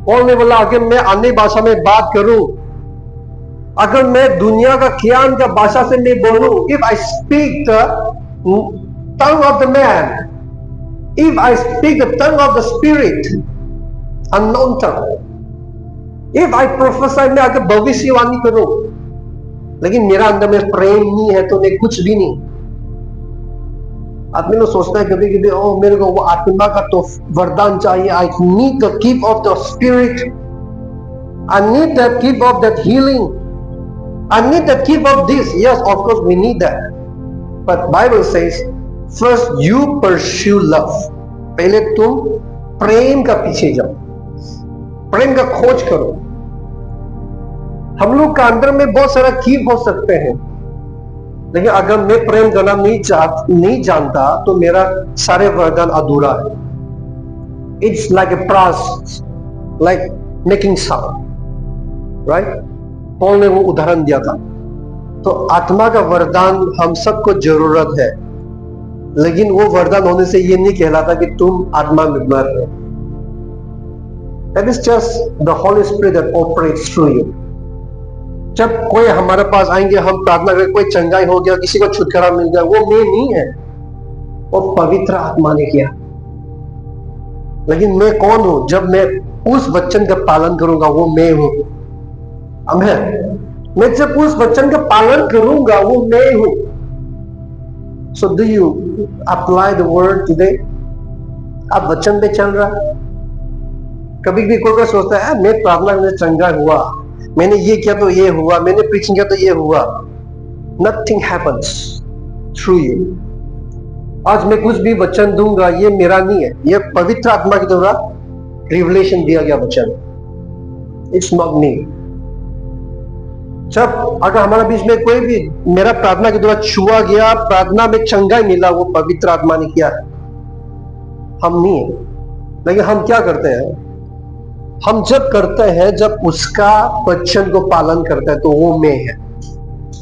पौल ने बोला अगर मैं अन्य भाषा में बात करूं, अगर मैं दुनिया का ज्ञान का भाषा से मैं बोलूं, if I speak the tongue of the man, if I speak the tongue of the spirit, unknown tongue, if I professor, मैं अगर भविष्यवाणी करूं लेकिन मेरा अंदर में प्रेम नहीं है तो मैं कुछ भी नहीं। आदमी लोग सोचता है कभी कभी, ओ मेरे को वो आत्मा का तो वरदान चाहिए, I need the gift of the spirit, I need the gift of that healing, I need the gift of this. Yes, of course we need that. But Bible says, first you pursue love. पहले तुम प्रेम का पीछे जाओ, प्रेम का खोज करो। हम लोग का अंदर में बहुत सारा गिफ्ट हो सकते हैं, लेकिन अगर मैं प्रेम करना नहीं जानता तो मेरा सारे वरदान अधूरा है। It's like a process, like making sound, right? Paul ने वो उदाहरण दिया था। तो आत्मा का वरदान हम सबको जरूरत है, लेकिन वो वरदान होने से ये नहीं कहलाता कि तुम आत्मा में मर रहे। That is just the Holy Spirit that operates through you. जब कोई हमारे पास आएंगे, हम प्रार्थना करें, कोई चंगाई हो गया, किसी को छुटकारा मिल गया, वो मैं नहीं है, वो पवित्र आत्मा ने किया। लेकिन मैं कौन हूं? जब मैं उस वचन का पालन करूंगा, वो मैं हूं। आमीन। मैं जब उस वचन का पालन करूंगा, वो मैं हूं। So do you apply the word today? आप वचन पे चल रहा है? कभी भी कोई सोचता है मैं प्रार्थना में चंगा हुआ, मैंने ये किया तो ये हुआ, मैंने प्रीचिंग किया तो ये हुआ। Nothing happens through you. आज मैं कुछ भी वचन दूंगा, ये मेरा नहीं है, ये पवित्र आत्मा के द्वारा रिवलेशन दिया गया वचन। It's not me. जब अगर हमारे बीच में कोई भी मेरा प्रार्थना के द्वारा छुआ गया, प्रार्थना में चंगाई मिला, वो पवित्र आत्मा ने किया है, हम नहीं है। लेकिन हम क्या करते हैं? हम जब करते हैं, जब उसका वचन को पालन करते हैं, तो वो मैं है,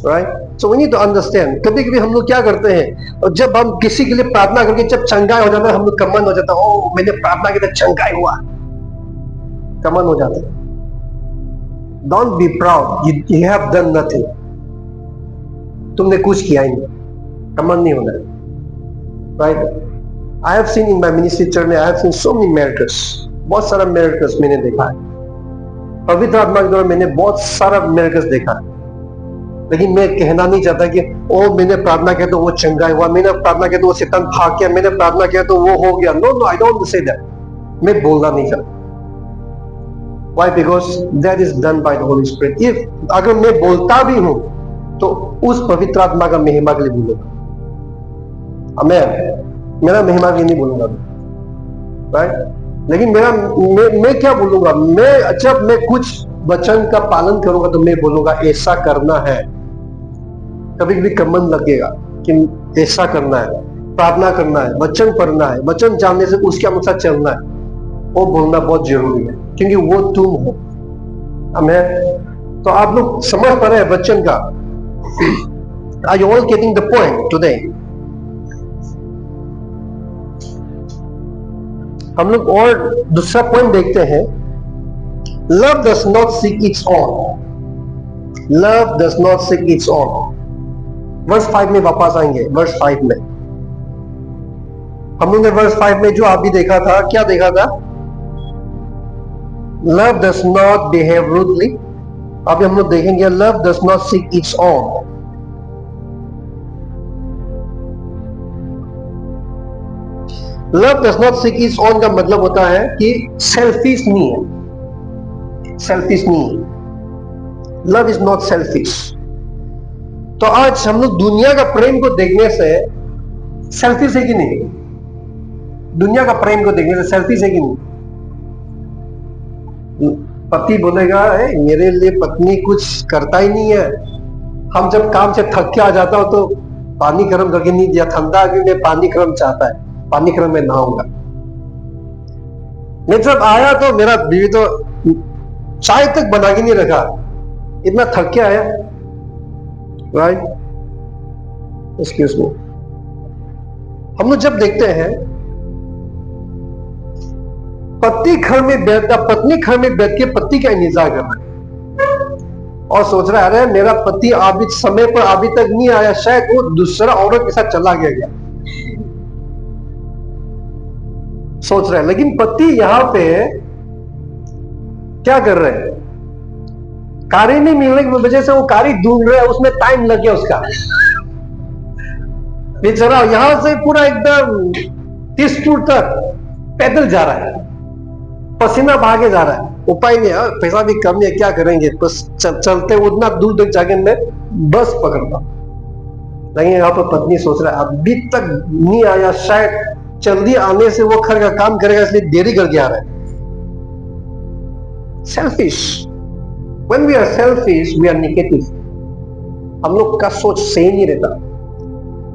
right? So we need to understand. कभी कभी हम लोग क्या करते हैं, और जब हम किसी के लिए प्रार्थना करके जब चंगाई हो जाता है, हम लोग कमन हो जाता है, ओ मैंने प्रार्थना की तो चंगाई हुआ, कमन हो जाता है। Don't be proud, you have done nothing. तुमने कुछ किया ही नहीं, कमन नहीं होना, right? I have seen in my ministry church में, I have seen so many miracles, बहुत सारा मिरेकल्स मैंने देखा है। पवित्र आत्मा के द्वारा मैंने बहुत सारा मिरेकल्स देखा है। लेकिन मैं कहना नहीं चाहता कि ओ मैंने प्रार्थना किया तो वो चंगाई हुआ, मैंने प्रार्थना किया तो वो शैतान भाग गया, मैंने प्रार्थना किया तो वो हो गया। No no, I don't say that. मैं बोलना नहीं चाहता। Why? Because that is done by the Holy Spirit. If अगर मैं बोलता भी हूं तो उस पवित्र आत्मा का महिमा के लिए बोलूंगा। आमीन। मेरा महिमा के लिए नहीं बोलूंगा, राइट? लेकिन मैं क्या बोलूंगा? जब मैं कुछ वचन का पालन करूंगा तो मैं बोलूंगा ऐसा करना है। कभी कभी कमन लगेगा कि ऐसा करना है, प्रार्थना करना है, वचन पढ़ना है, वचन जानने से उसके अनुसार चलना है। वो बोलना बहुत जरूरी है, क्योंकि वो तुम हो। आमीन। तो आप लोग समझ पा रहे हैं वचन का? Are you all getting the point today? हम लोग और दूसरा पॉइंट देखते हैं। Love does not seek its own. Love does not seek its own. Verse 5 में वापस आएंगे। वर्स 5 में हम लोग ने वर्स 5 में जो आप भी देखा था, क्या देखा था? Love does not behave rudely. अभी हम लोग देखेंगे love does not seek its own. Love does not seek its own का मतलब होता है कि सेल्फिश नहीं है, सेल्फिश नहीं है। Love is not selfish. तो आज हम लोग दुनिया का प्रेम को देखने से सेल्फिश है कि नहीं? दुनिया का प्रेम को देखने से सेल्फिश है कि नहीं? पति बोलेगा मेरे लिए पत्नी कुछ करता ही नहीं है। हम जब काम से थक के आ जाता हो तो पानी गर्म करके नहीं दिया, ठंडा आके मैं पानी गर्म चाहता है, पानी गर्म में नहाऊंगा। मैं जब आया तो मेरा बीवी तो चाय तक बना के नहीं रखा, इतना थक के आया, राइट? Excuse me. हम लोग जब देखते हैं पति घर में बैठता, पत्नी घर में बैठ के पति का इंतजार कर रहा है और सोच रहा है अरे मेरा पति अभी समय पर अभी तक नहीं आया, शायद वो दूसरा औरत के साथ चला गया, सोच रहा है। लेकिन पति यहां पे क्या कर रहे हैं? कारी नहीं मिलने की वजह से वो कारी ढूंढ रहे हैं, उसमें टाइम लग गया उसका। बेचारा यहां से पूरा एकदम 30 फुट तक पैदल जा रहा है, पसीना भागे जा रहा है। उपाय नहीं है, पैसा भी कम है, क्या करेंगे? बस चलते उतना दूर तक जाके मैं बस पकड़ता। लेकिन यहाँ पर पत्नी सोच रहा है अभी तक नहीं आया, शायद जल्दी आने से वो घर का काम करेगा, इसलिए देरी करके आ रहा है। Selfish. When we are selfish, we are negative. हम लोग का सोच सही नहीं रहता।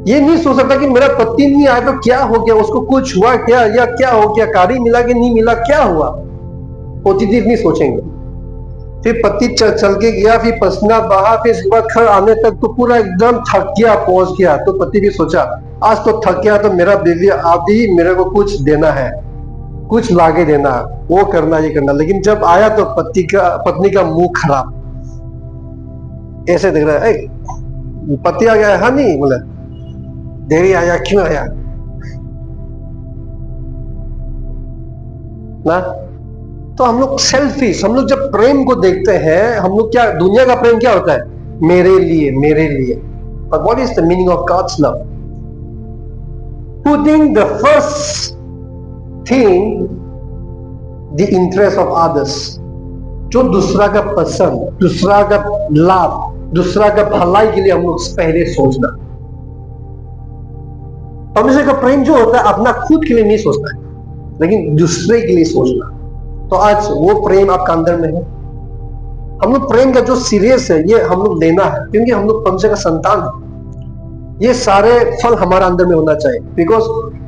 ये नहीं सोच सकता कि मेरा पति नहीं आया तो क्या हो गया, उसको कुछ हुआ क्या, या क्या हो गया, कारी मिला कि नहीं मिला, क्या हुआ, पॉजिटिव नहीं सोचेंगे। फिर पति चल के गया, फिर पसीना बहा, फिर सुबह घर आने तक तो पूरा एकदम थक गया, पहुंच गया। तो पति भी सोचा आज तो थक गया तो मेरा बीवी अभी मेरे को कुछ देना है, कुछ लाके देना, वो करना ये करना। लेकिन जब आया तो पत्नी का मुंह खराब, ऐसे देख रहा है, पति आ गया, हाँ नहीं, बोला देरी आया, क्यों आया ना। तो हम लोग सेल्फिश, हम लोग जब प्रेम को देखते हैं, हम लोग क्या, दुनिया का प्रेम क्या होता है, मेरे लिए मेरे लिए। But what is the meaning of God's love? Putting the first thing, the interest of others, जो दूसरा का पसंद, दूसरा का लाभ, दूसरा का भलाई के लिए हम लोग पहले सोचना। परमेश्वर का प्रेम जो होता है अपना खुद के लिए नहीं सोचता है, लेकिन दूसरे के लिए सोचना। तो आज वो प्रेम आपका अंदर में है। हम लोग प्रेम का जो सीरियस है ये हम लोग लेना है, क्योंकि हम लोग परमेश्वर का संतान है। ये सारे फल हमारा अंदर में होना चाहिए,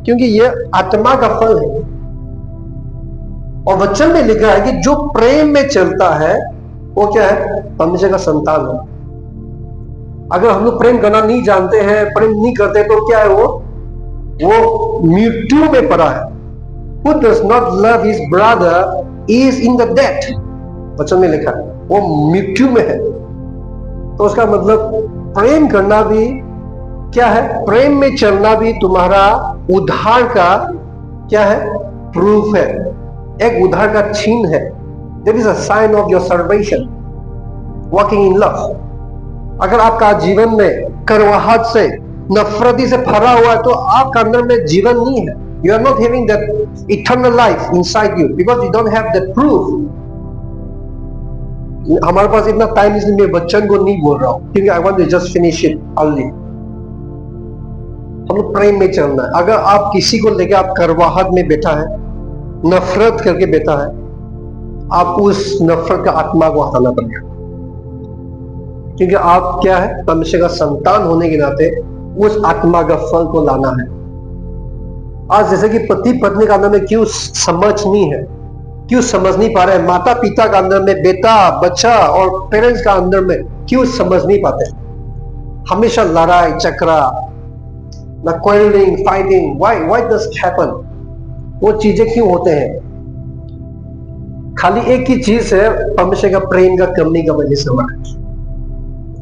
क्योंकि ये आत्मा का फल है। और वचन में लिखा है कि जो प्रेम में चलता है वो क्या है, परमेश्वर का संतान है। अगर हम लोग प्रेम करना नहीं जानते हैं, प्रेम नहीं करते, तो क्या है, वो मृत्यु में पड़ा है। Who does not love his brother is in the death, वचन में लिखा है, वो मृत्यु में है। तो उसका मतलब प्रेम करना भी क्या है, प्रेम में चलना भी तुम्हारा उद्धार का क्या है, प्रूफ है, एक उद्धार का चिन्ह है। That is a sign of your salvation, walking in love। अगर आपका जीवन में करवाहट से, नफरती से भरा हुआ है, तो आपका अंदर में जीवन नहीं है। You are not having that eternal life inside you because you don't have that proof। हमारे पास इतना टाइम इसलिए मैं वचन को नहीं बोल रहा हूं, क्योंकि I want to just finish it early। हम लोग प्रेम में चलना है। अगर आप किसी को लेकर आप करवाहट में बैठा है, नफरत करके बैठा है, आप उस नफरत का आत्मा को हटाना पड़ेगा, क्योंकि आप क्या है, परमेश्वर का संतान होने के नाते उस आत्मा का फल को लाना है। आज जैसे कि पति पत्नी का अंदर में क्यों समझ नहीं है, क्यों समझ नहीं पा रहे हैं, माता पिता का अंदर में, बेटा बच्चा और पेरेंट्स का अंदर में क्यों समझ नहीं पाते, हमेशा लड़ाई झगड़ा, quarrelling, fighting, why does it happen, वो चीजें क्यों होते हैं? खाली एक ही चीज है, परमेश्वर का प्रेम का कमी का वजह से हुआ है,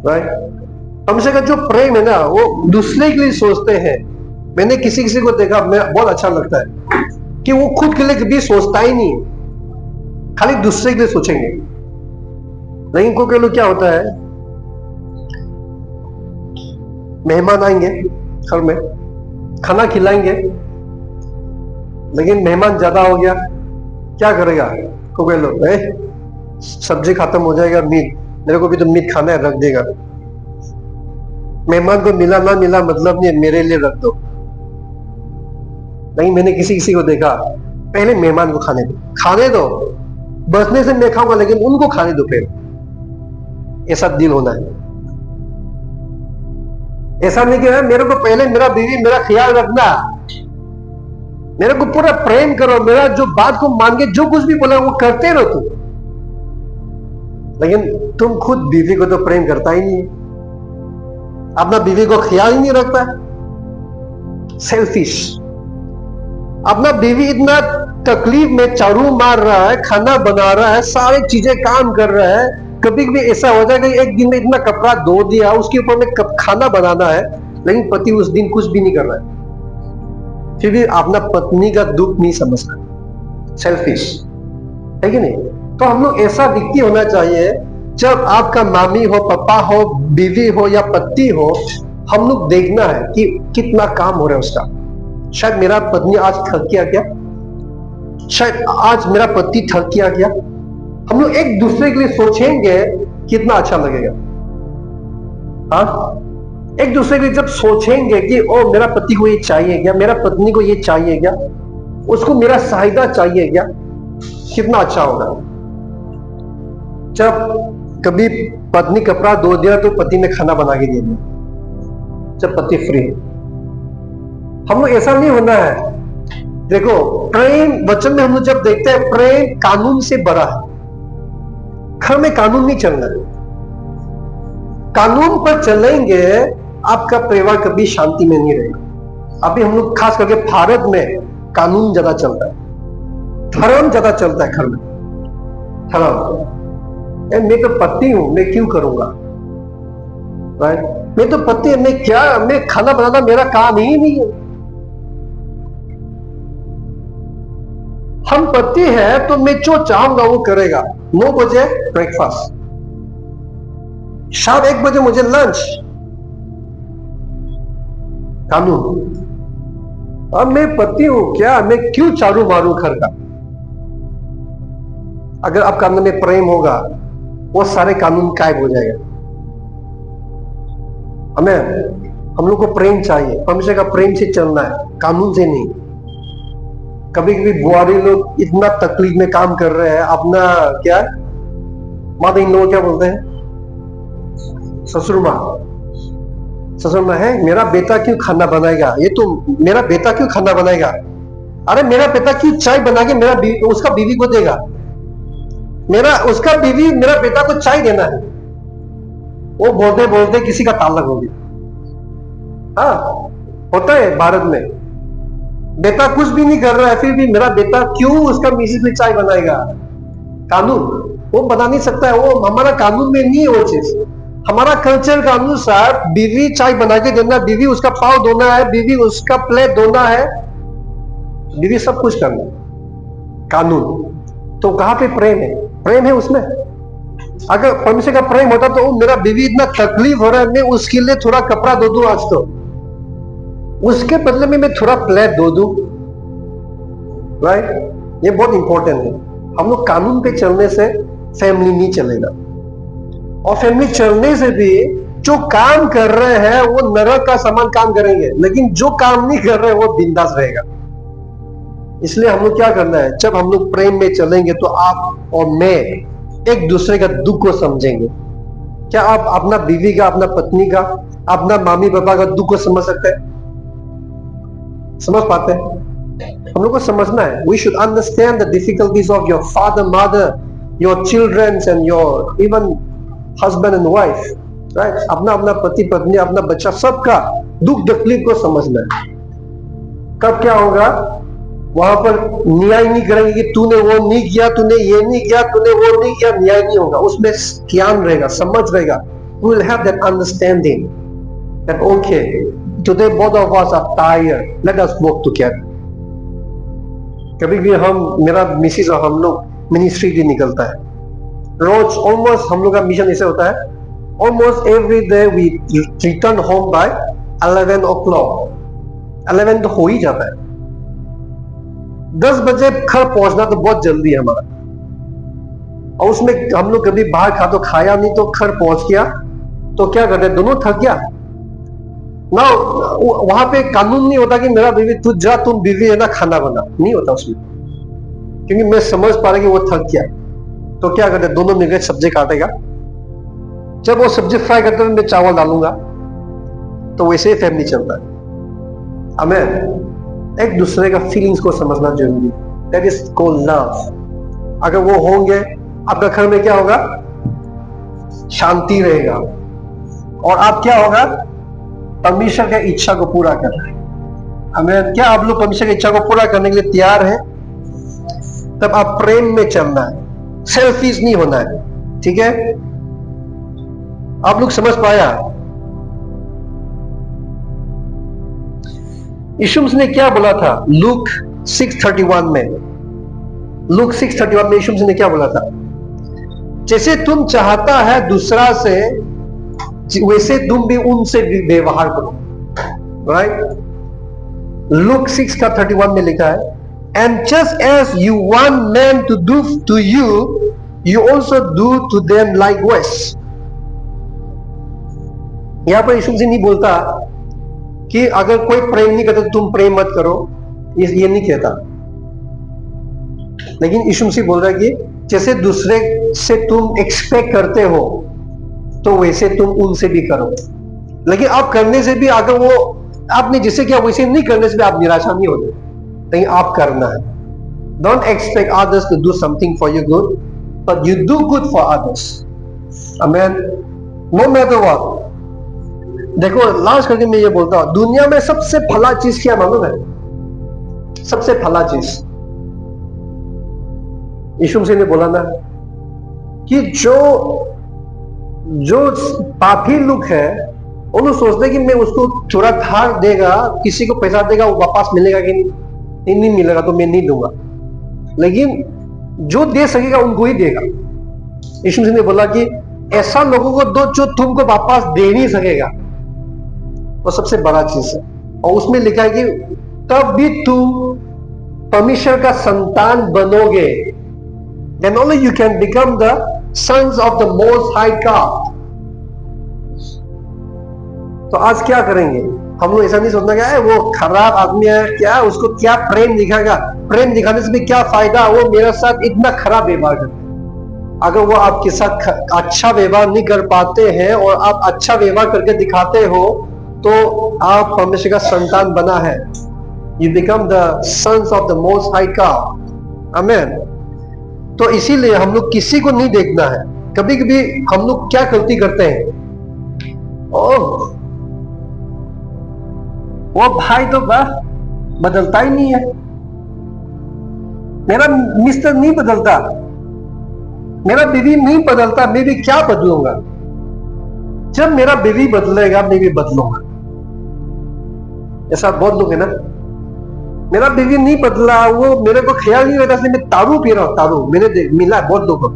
राइट। परमेश्वर का जो प्रेम है ना, वो दूसरे के लिए सोचते हैं। मैंने किसी को देखा, मैं बहुत अच्छा लगता है कि वो खुद के लिए कभी सोचता ही नहीं, खाली दूसरे के लिए सोचेंगे। लेकिन कोई लोग क्या होता है, मेहमान आएंगे घर में, खाना खिलाएंगे, लेकिन मेहमान ज्यादा हो गया, क्या करेगा कोई लोग, सब्जी खत्म हो जाएगा, मीट, मेरे को भी तो मीट खाना है, रख देगा। मेहमान को मिला ना मिला मतलब नहीं, मेरे लिए रख दो। नहीं, मैंने किसी को देखा, पहले मेहमान को खाने दो, बचने से मैं खाऊंगा, लेकिन उनको खाने दो पहले। ऐसा दिल होना है। ऐसा नहीं कि मेरे को पहले मेरा बीवी मेरा ख्याल रखना, मेरे को पूरा प्रेम करो, मेरा जो बात को मान के जो कुछ भी बोला वो करते रहो तुम, लेकिन तुम खुद बीवी को तो प्रेम करता ही नहीं है, अपना बीवी को ख्याल ही नहीं रखता। सेल्फिश। अपना बीवी इतना तकलीफ में चारू मार रहा है, खाना बना रहा है, सारी चीजें काम कर रहा है, कभी कभी ऐसा हो जाएगा एक दिन में इतना कपड़ा धो दिया, उसके ऊपर में खाना बनाना है, लेकिन पति उस दिन कुछ भी नहीं कर रहा है, फिर भी अपना पत्नी का दुख नहीं समझता। सेल्फिश है कि नहीं? तो हम लोग ऐसा व्यक्ति होना चाहिए, जब आपका मामी हो, पापा हो, बीवी हो या पति हो, हम लोग देखना है कि कितना काम हो रहा है उसका। शायद मेरा पत्नी आज थक गया क्या, शायद आज मेरा पति थक गया क्या। हम लोग एक दूसरे के लिए सोचेंगे कितना अच्छा लगेगा। हाँ, एक दूसरे के लिए जब सोचेंगे कि ओ मेरा पति को ये चाहिए क्या, मेरा पत्नी को ये चाहिए क्या, उसको मेरा सहायता चाहिए क्या, कितना अच्छा होगा। जब कभी पत्नी कपड़ा धो दिया तो पति ने खाना बना के दे दिया, जब पति फ्री, हम लोग ऐसा नहीं होना है। देखो, प्रेम वचन में हम लोग जब देखते हैं प्रेम कानून से बड़ा है। घर में कानून नहीं चलना है। कानून पर चलेंगे आपका परिवार कभी शांति में नहीं रहेगा। अभी हम लोग खास करके भारत में कानून ज्यादा चलता है, धर्म ज्यादा चलता है घर में। धर्म, मैं तो पति हूं, मैं क्यों करूंगा, राइट? मैं तो पति, मैं खाना बनाना मेरा काम ही नहीं है। हम पति है तो मैं जो चाहूंगा वो करेगा। 9 बजे ब्रेकफास्ट, शाम 1 बजे मुझे लंच, कानून। अब मैं पति हूं क्या, मैं क्यों चालू मारूं घर का? अगर आपका अंदर में प्रेम होगा वो सारे कानून गायब हो जाएगा। हमें, हम लोग को प्रेम चाहिए, परमेश्वर का प्रेम से चलना है, कानून से नहीं। कभी कभी बुआरी लोग इतना तकलीफ में काम कर रहे हैं, अपना क्या माता इन लोग क्या बोलते हैं, ससुर माँ है, मेरा बेटा क्यों खाना बनाएगा, ये तो मेरा बेटा क्यों खाना बनाएगा, अरे मेरा बेटा क्यों चाय बना के उसका बीवी को देगा, उसका बीवी मेरा बेटा को चाय देना है। वो बोलते बोलते किसी का ताल्लुक हो गया। हाँ, होता है भारत में, बेटा कुछ भी नहीं कर रहा है फिर भी मेरा बेटा क्यों उसका मिसेज में चाय बनाएगा। कानून वो बना नहीं सकता है, वो हमारा कानून में नहीं है वो चीज। हमारा कल्चर के अनुसार बीवी चाय बना के देना, बीवी उसका पाव धोना है, बीवी उसका प्लेट धोना है, बीवी सब कुछ करना, कानून। तो कहां पे प्रेम है? प्रेम है उसमें। अगर परमेश्वर का प्रेम होता तो मेरा बीवी इतना तकलीफ हो रहा है, मैं उसके लिए थोड़ा कपड़ा धो दूं आज, तो उसके बदले में मैं थोड़ा प्लेट धो दूं, राइट? ये बहुत इंपॉर्टेंट है। हम लोग कानून पे चलने से फैमिली नहीं चलेगा, और फैमिली चलने से भी जो काम कर रहे हैं वो नरक का समान काम करेंगे, लेकिन जो काम नहीं कर रहे वो बिंदास रहेगा। इसलिए हम लोग क्या करना है, जब हम लोग प्रेम में चलेंगे तो आप और मैं एक दूसरे का दुख को समझेंगे। क्या आप अपना बीवी का, अपना पत्नी का, अपना मामी पापा का दुख को समझ सकते हैं? समझ पाते हैं? हम लोग को समझना है। We should understand the difficulties of your father, mother, your children and your even husband and wife, right? अपना अपना पति पत्नी, अपना बच्चा, सबका दुख तकलीफ को समझना है। कब क्या होगा, वहां पर न्याय नहीं करेंगे कि तूने वो नहीं किया, तूने ये नहीं किया, तूने वो नहीं किया, न्याय नहीं होगा। उसमें ज्ञान रहेगा, समझ रहेगा। We will have that understanding that okay, today both of us are tired, let us work together. कभी भी मेरा मिसिस और हम लोग मिनिस्ट्री के निकलता है, रोज ऑलमोस्ट हम लोग का मिशन ऐसे होता है, almost every day we return home by 11 o'clock। 11 तो हो ही जाता है, 10 बजे घर पहुंचना तो बहुत जल्दी है हमारा। और उसमें हम लोग कभी बाहर खाया नहीं, तो घर पहुंच गया तो क्या करते, दोनों थक गया ना। वहां पे कानून नहीं होता कि मेरा बीवी तू जा, तुम बीवी है ना खाना बना, नहीं होता उसमें, क्योंकि मैं समझ पा रहा कि वो थक गया। तो क्या करते, दोनों मिलकर सब्जी काटेगा, जब वो सब्जी फ्राई करते हुए मैं चावल डालूंगा, तो वैसे ही फैमिली चलता है। हमें एक दूसरे का फीलिंग्स को समझना जरूरी, दैट इज कॉल्ड लव। अगर वो होंगे, आपका घर में क्या होगा, शांति रहेगा, और आप क्या होगा, परमेश्वर की इच्छा को पूरा कर रहे हैं। हमें क्या, आप लोग परमेश्वर की इच्छा को पूरा करने के लिए तैयार है? तब आप प्रेम में चलना है, सेल्फिश नहीं होना है, ठीक है? आप लोग समझ पाया? यीशु मसीह ने क्या बोला था लूक 6:31 में? लूक 6:31 में यीशु मसीह ने क्या बोला था? जैसे तुम चाहता है दूसरा से, वैसे तुम भी उनसे व्यवहार करो, राइट? लूक 6:31 में लिखा है, and just as you want man to do to you, you also do to them likewise. यहां पर यीशु मसीह नहीं बोलता कि अगर कोई प्रेम नहीं करता तो तुम प्रेम मत करो, ये नहीं कहता। लेकिन यीशु मसीह बोल रहा है कि जैसे दूसरे से तुम एक्सपेक्ट करते हो तो वैसे तुम उनसे भी करो। लेकिन आप करने से भी अगर वो आपने जिसे किया वैसे नहीं करने से भी आप निराशा नहीं होते, लेकिन आप करना है. Don't expect others to do something for you good, but you do good for others. Amen. No matter what. देखो लास्ट करके मैं ये बोलता हूं, दुनिया में सबसे भला चीज क्या मालूम है? सबसे भला चीज यीशु मसीह ने बोला ना कि जो पापी लोग है वो लोग सोचते कि मैं उसको थोड़ा धार देगा, किसी को पैसा देगा, वो वापस मिलेगा कि नहीं मिलेगा तो मैं नहीं दूंगा, लेकिन जो दे सकेगा उनको ही देगा. यीशु मसीह ने बोला कि ऐसा लोगों को दो जो तुमको वापस दे नहीं सकेगा, वो सबसे बड़ा चीज है. और उसमें लिखा है कि तब भी तुम परमेश्वर का संतान बनोगे. Then only you can become the sons of the Most High God. तो आज क्या करेंगे? हम लोग ऐसा नहीं सोचना क्या वो खराब आदमी है, क्या उसको क्या प्रेम दिखाएगा, प्रेम दिखाने से भी क्या फायदा, वो मेरे साथ इतना खराब व्यवहार करता है. अगर वो आपके साथ अच्छा व्यवहार नहीं कर पाते हैं और आप अच्छा व्यवहार करके दिखाते हो तो आप परमेश्वर का संतान बना है. You become the sons of the Most High God. Amen. तो इसीलिए हम लोग किसी को नहीं देखना है. कभी कभी हम लोग क्या गलती करते हैं, ओह वो भाई तो बदलता ही नहीं है, मेरा मिस्टर नहीं बदलता, मेरा बीवी नहीं बदलता, मैं भी क्या बदलूंगा. जब मेरा बीवी बदलेगा मैं भी बदलूंगा. ऐसा बहुत लोग है ना, मेरा बीवी नहीं बदला, वो मेरे को ख्याल नहीं रहता इसलिए मैं दारू पी रहा हूं. दारू मैंने मिला बहुत लोगों को.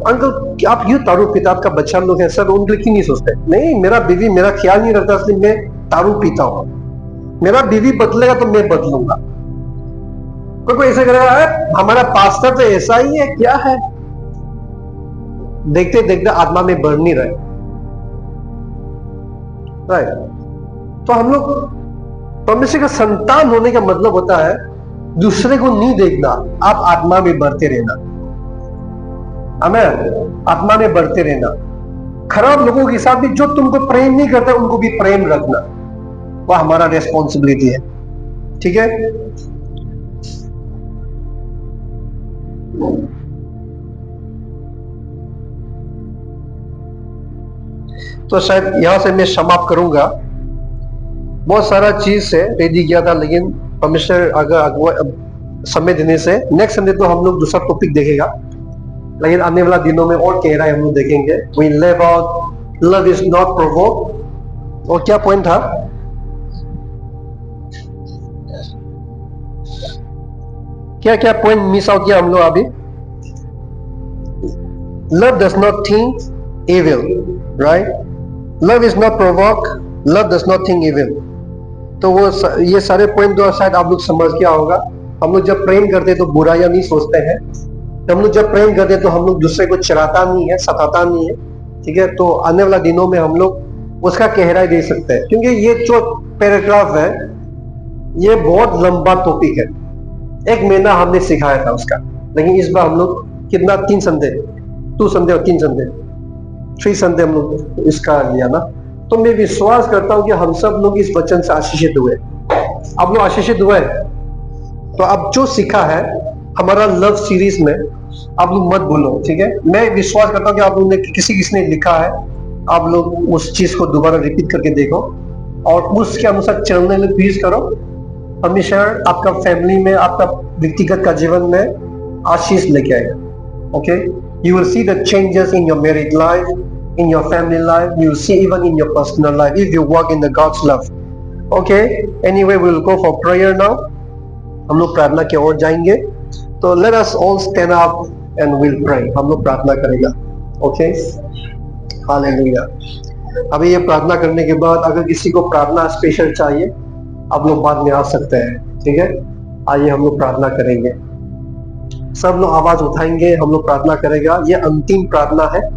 अंकल आप यूं दारू पीता, आपका बच्चा लोग है सर, उनके लिए क्यों नहीं सोचते? नहीं, मेरा बीवी मेरा ख्याल नहीं रखता इसलिए मैं दारू पीता हूं. मेरा बीवी बदलेगा तो मैं बदलूंगा. कोई ऐसा करेगा है हमारा पास्टर तो ऐसा ही है, क्या है? देखते देखते आत्मा में बढ़ नहीं रहे. राइट. तो हम लोग परमेश्वर का संतान होने का मतलब होता है दूसरे को नहीं देखना, आप आत्मा में बढ़ते रहना. आमेन. आत्मा में बढ़ते रहना. खराब लोगों के साथ भी जो तुमको प्रेम नहीं करता उनको भी प्रेम रखना, वह हमारा रेस्पॉन्सिबिलिटी है. ठीक है. तो शायद यहां से मैं समाप्त करूंगा. बहुत सारा चीज से रेडी किया था, लेकिन परमेश्वर अगर समय देने से नेक्स्ट संडे तो हम लोग दूसरा टॉपिक देखेगा, लेकिन आने वाला दिनों में और गहरा हम लोग देखेंगे. We live out love is not provoke. और क्या पॉइंट था? क्या क्या पॉइंट मिस आउट किया हम लोग अभी? Love does not think evil. Right. Love is not provoke, love does not think evil. तो वो ये सारे पॉइंट तो शायद आप लोग समझ गया होगा. हम लोग जब प्रेम करते हैं तो बुराइयां नहीं सोचते हैं. हम लोग जब प्रेम करते हैं तो हम लोग दूसरे को चढ़ाता नहीं है, सताता नहीं है. ठीक है. तो आने वाला दिनों में हम लोग उसका गहराई दे सकते हैं, क्योंकि ये जो पैराग्राफ है ये बहुत लंबा टॉपिक है. 1 महीना हमने सिखाया था उसका, लेकिन इस बार हम लोग कितना 3 संडे, 2 संडे और 3 संडे, 3 संडे हम लोग इसका लिया ना. तो मैं विश्वास करता हूं कि हम सब लोग इस वचन से आशीषित हुए. आप लोग आशीषित हुए. तो अब जो सीखा है हमारा लव सीरीज में आप लोग मत भूलो. ठीक है. मैं विश्वास करता हूं कि आप लोगों ने किसी ने लिखा है, आप लोग उस चीज को दोबारा रिपीट करके देखो और उसके अनुसार चलने में प्लीज करो. परमेश्वर आपका फैमिली में, आपका व्यक्तिगत का जीवन में आशीष लेके आएगा. Okay. You will see the changes in your married life, in your family life, you will see even in your personal life if you walk in the God's love. Okay. Anyway, we will go for prayer now. हम लोग प्रार्थना की ओर जाएंगे. तो let us all stand up and we'll pray. हम लोग प्रार्थना करेगा. Okay. Hallelujah. अभी ये प्रार्थना करने के बाद अगर किसी को प्रार्थना स्पेशल चाहिए आप लोग बाद में आ सकते हैं. ठीक है. आइए हम लोग प्रार्थना करेंगे. सब लोग आवाज उठाएंगे, हम लोग प्रार्थना करेगा. ये अंतिम प्रार्थना है.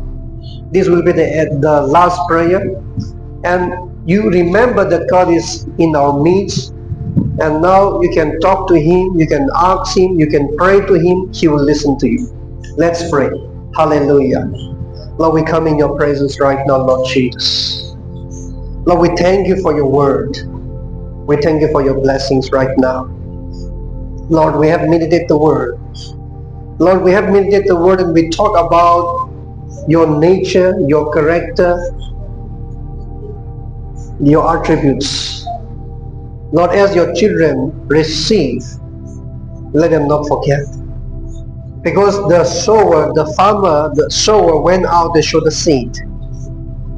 This will be the last prayer, and you remember that God is in our midst, and now you can talk to Him, you can ask Him, you can pray to Him. He will listen to you. Let's pray. Hallelujah. Lord, we come in your presence right now, Lord Jesus. Lord, we thank you for your word. We thank you for your blessings right now. Lord, we have meditated the word. Lord, we have meditated the word and we talk about your nature, your character, your attributes. Lord, as your children receive, let them not forget. Because the sower went out to sow the seed.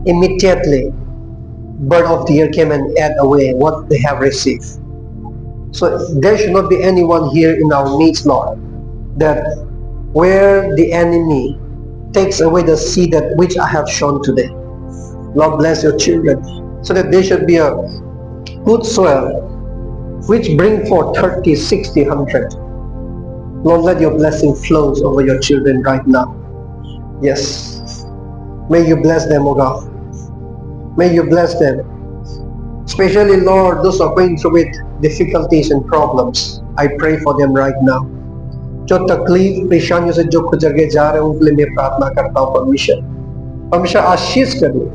Immediately, bird of the air came and ate away what they have received. So there should not be anyone here in our midst, Lord, that where the enemy takes away the seed that which I have shown today. Lord, bless your children so that they should be a good soil which bring forth 30, 60, 100. Lord, let your blessing flows over your children right now. Yes. May you bless them, O God. May you bless them. Especially, Lord, those who are going through with difficulties and problems. I pray for them right now. जो तकलीफ परेशानियों से जो गुजर के जा रहे हैं उनके लिए मैं प्रार्थना करता हूँ परमेश्वर आशीष करिए,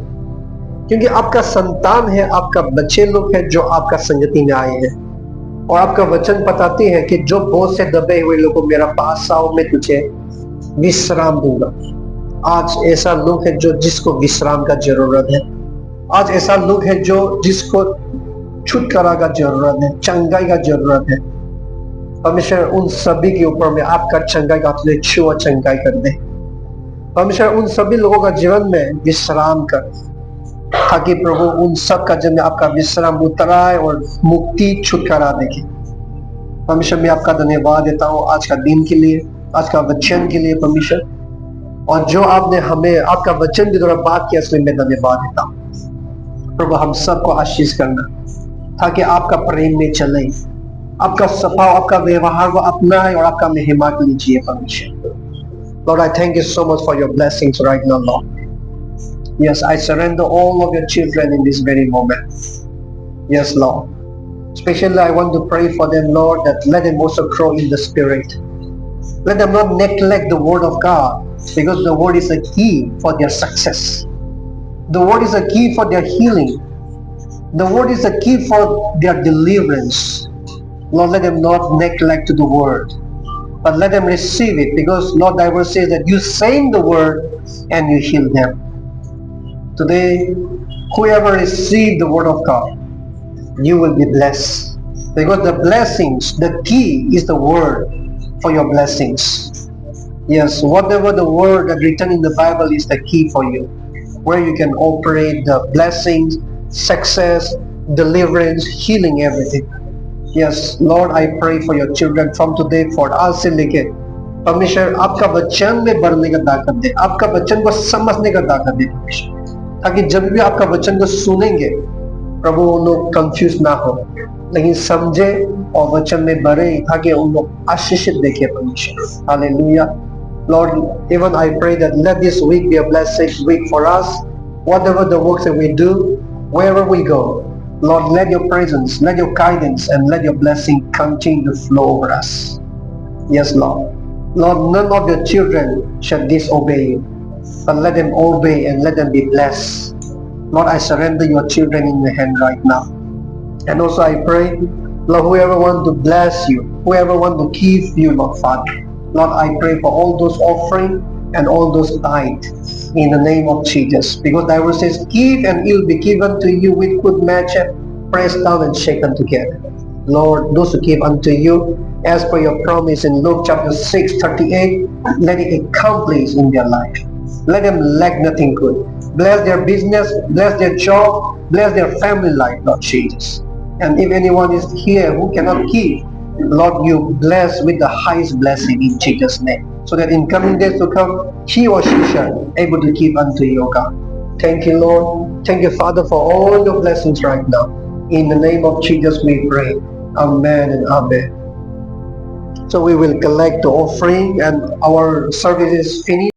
क्योंकि आपका संतान है, आपका बच्चे लोग हैं जो आपका संगति में आए हैं और आपका वचन बताती है कि जो बोझ से दबे हुए लोगों मेरा पास आओ, मैं तुझे विश्राम दूंगा। आज ऐसा लोग है जो जिसको विश्राम का जरूरत है। आज ऐसा लोग है जो जिसको छुटकारा का जरूरत है, चंगाई का जरूरत है। परमेश्वर उन सभी के ऊपर में आपका चंगाई का छुआ चंगाई कर दे। परमेश्वर उन सभी लोगों का जीवन में विश्राम कर, ताकि प्रभु उन सब का जीवन में आपका विश्राम उतराए और मुक्ति छुटकारा देखे। परमेश्वर मैं आपका धन्यवाद देता हूँ आज का दिन के लिए, आज का वचन के लिए परमेश्वर, और जो आपने हमें आपका वचन के द्वारा बात किया इसलिए मैं धन्यवाद देता हूँ। प्रभु हम सबको आशीष करना ताकि आपका प्रेम में चले, आपका स्वभाव, आपका व्यवहार को अपनाए और आपका महिमा लीजिए परमेश्वर। Lord, I thank you so much for your blessings right now, Lord. Yes, I surrender all of your children in this very moment. Yes, Lord. Especially I want to pray for them, Lord, that let them also grow in the Spirit. Let them not neglect the Word of God, because the Word is a key for their success. The Word is a key for their healing. The Word is a key for their deliverance. Lord, let them not neglect the Word, but let them receive it, because Lord, thy word says that you send the Word and you heal them. Today, whoever receives the Word of God, you will be blessed, because the blessings, the key is the Word for your blessings. Yes, whatever the word that written in the Bible is the key for you, where you can operate the blessings, success, deliverance, healing, everything. Yes, Lord, I pray for your children from today forward, आज से लेके परमेश्वर आपका वचन में बढ़ने का ताकत दे, आपका वचन को समझने का ताकत दे परमेश्वर, ताकि जब भी आपका वचन को सुनेंगे प्रभु उन लोग कंफ्यूज ना हो, लेकिन समझे और वचन में बढ़े, ताकि उन लोग आशीषित देखे परमेश्वर। Hallelujah. Lord, even I pray that let this week be a blessed week for us. Whatever the works that we do, wherever we go, Lord, let your presence, let your guidance, and let your blessing continue to flow over us. Yes, Lord. Lord, none of your children shall disobey you, but let them obey and let them be blessed. Lord, I surrender your children in your hand right now. And also I pray, Lord, whoever want to bless you, whoever want to give you, Lord Father, Lord, I pray for all those offering and all those tithes in the name of Jesus. Because thy word says, give and it will be given to you with good measure, pressed down and shaken together. Lord, those who give unto you, as per your promise in Luke chapter 6:38, let it accomplish in their life. Let them lack nothing good. Bless their business, bless their job, bless their family life, Lord Jesus. And if anyone is here who cannot give, Lord, you bless with the highest blessing in Jesus' name, so that in coming days to come, he or she shall be able to give unto you, God. Thank you, Lord. Thank you, Father, for all your blessings right now. In the name of Jesus we pray. Amen and amen. So we will collect the offering and our service is finished.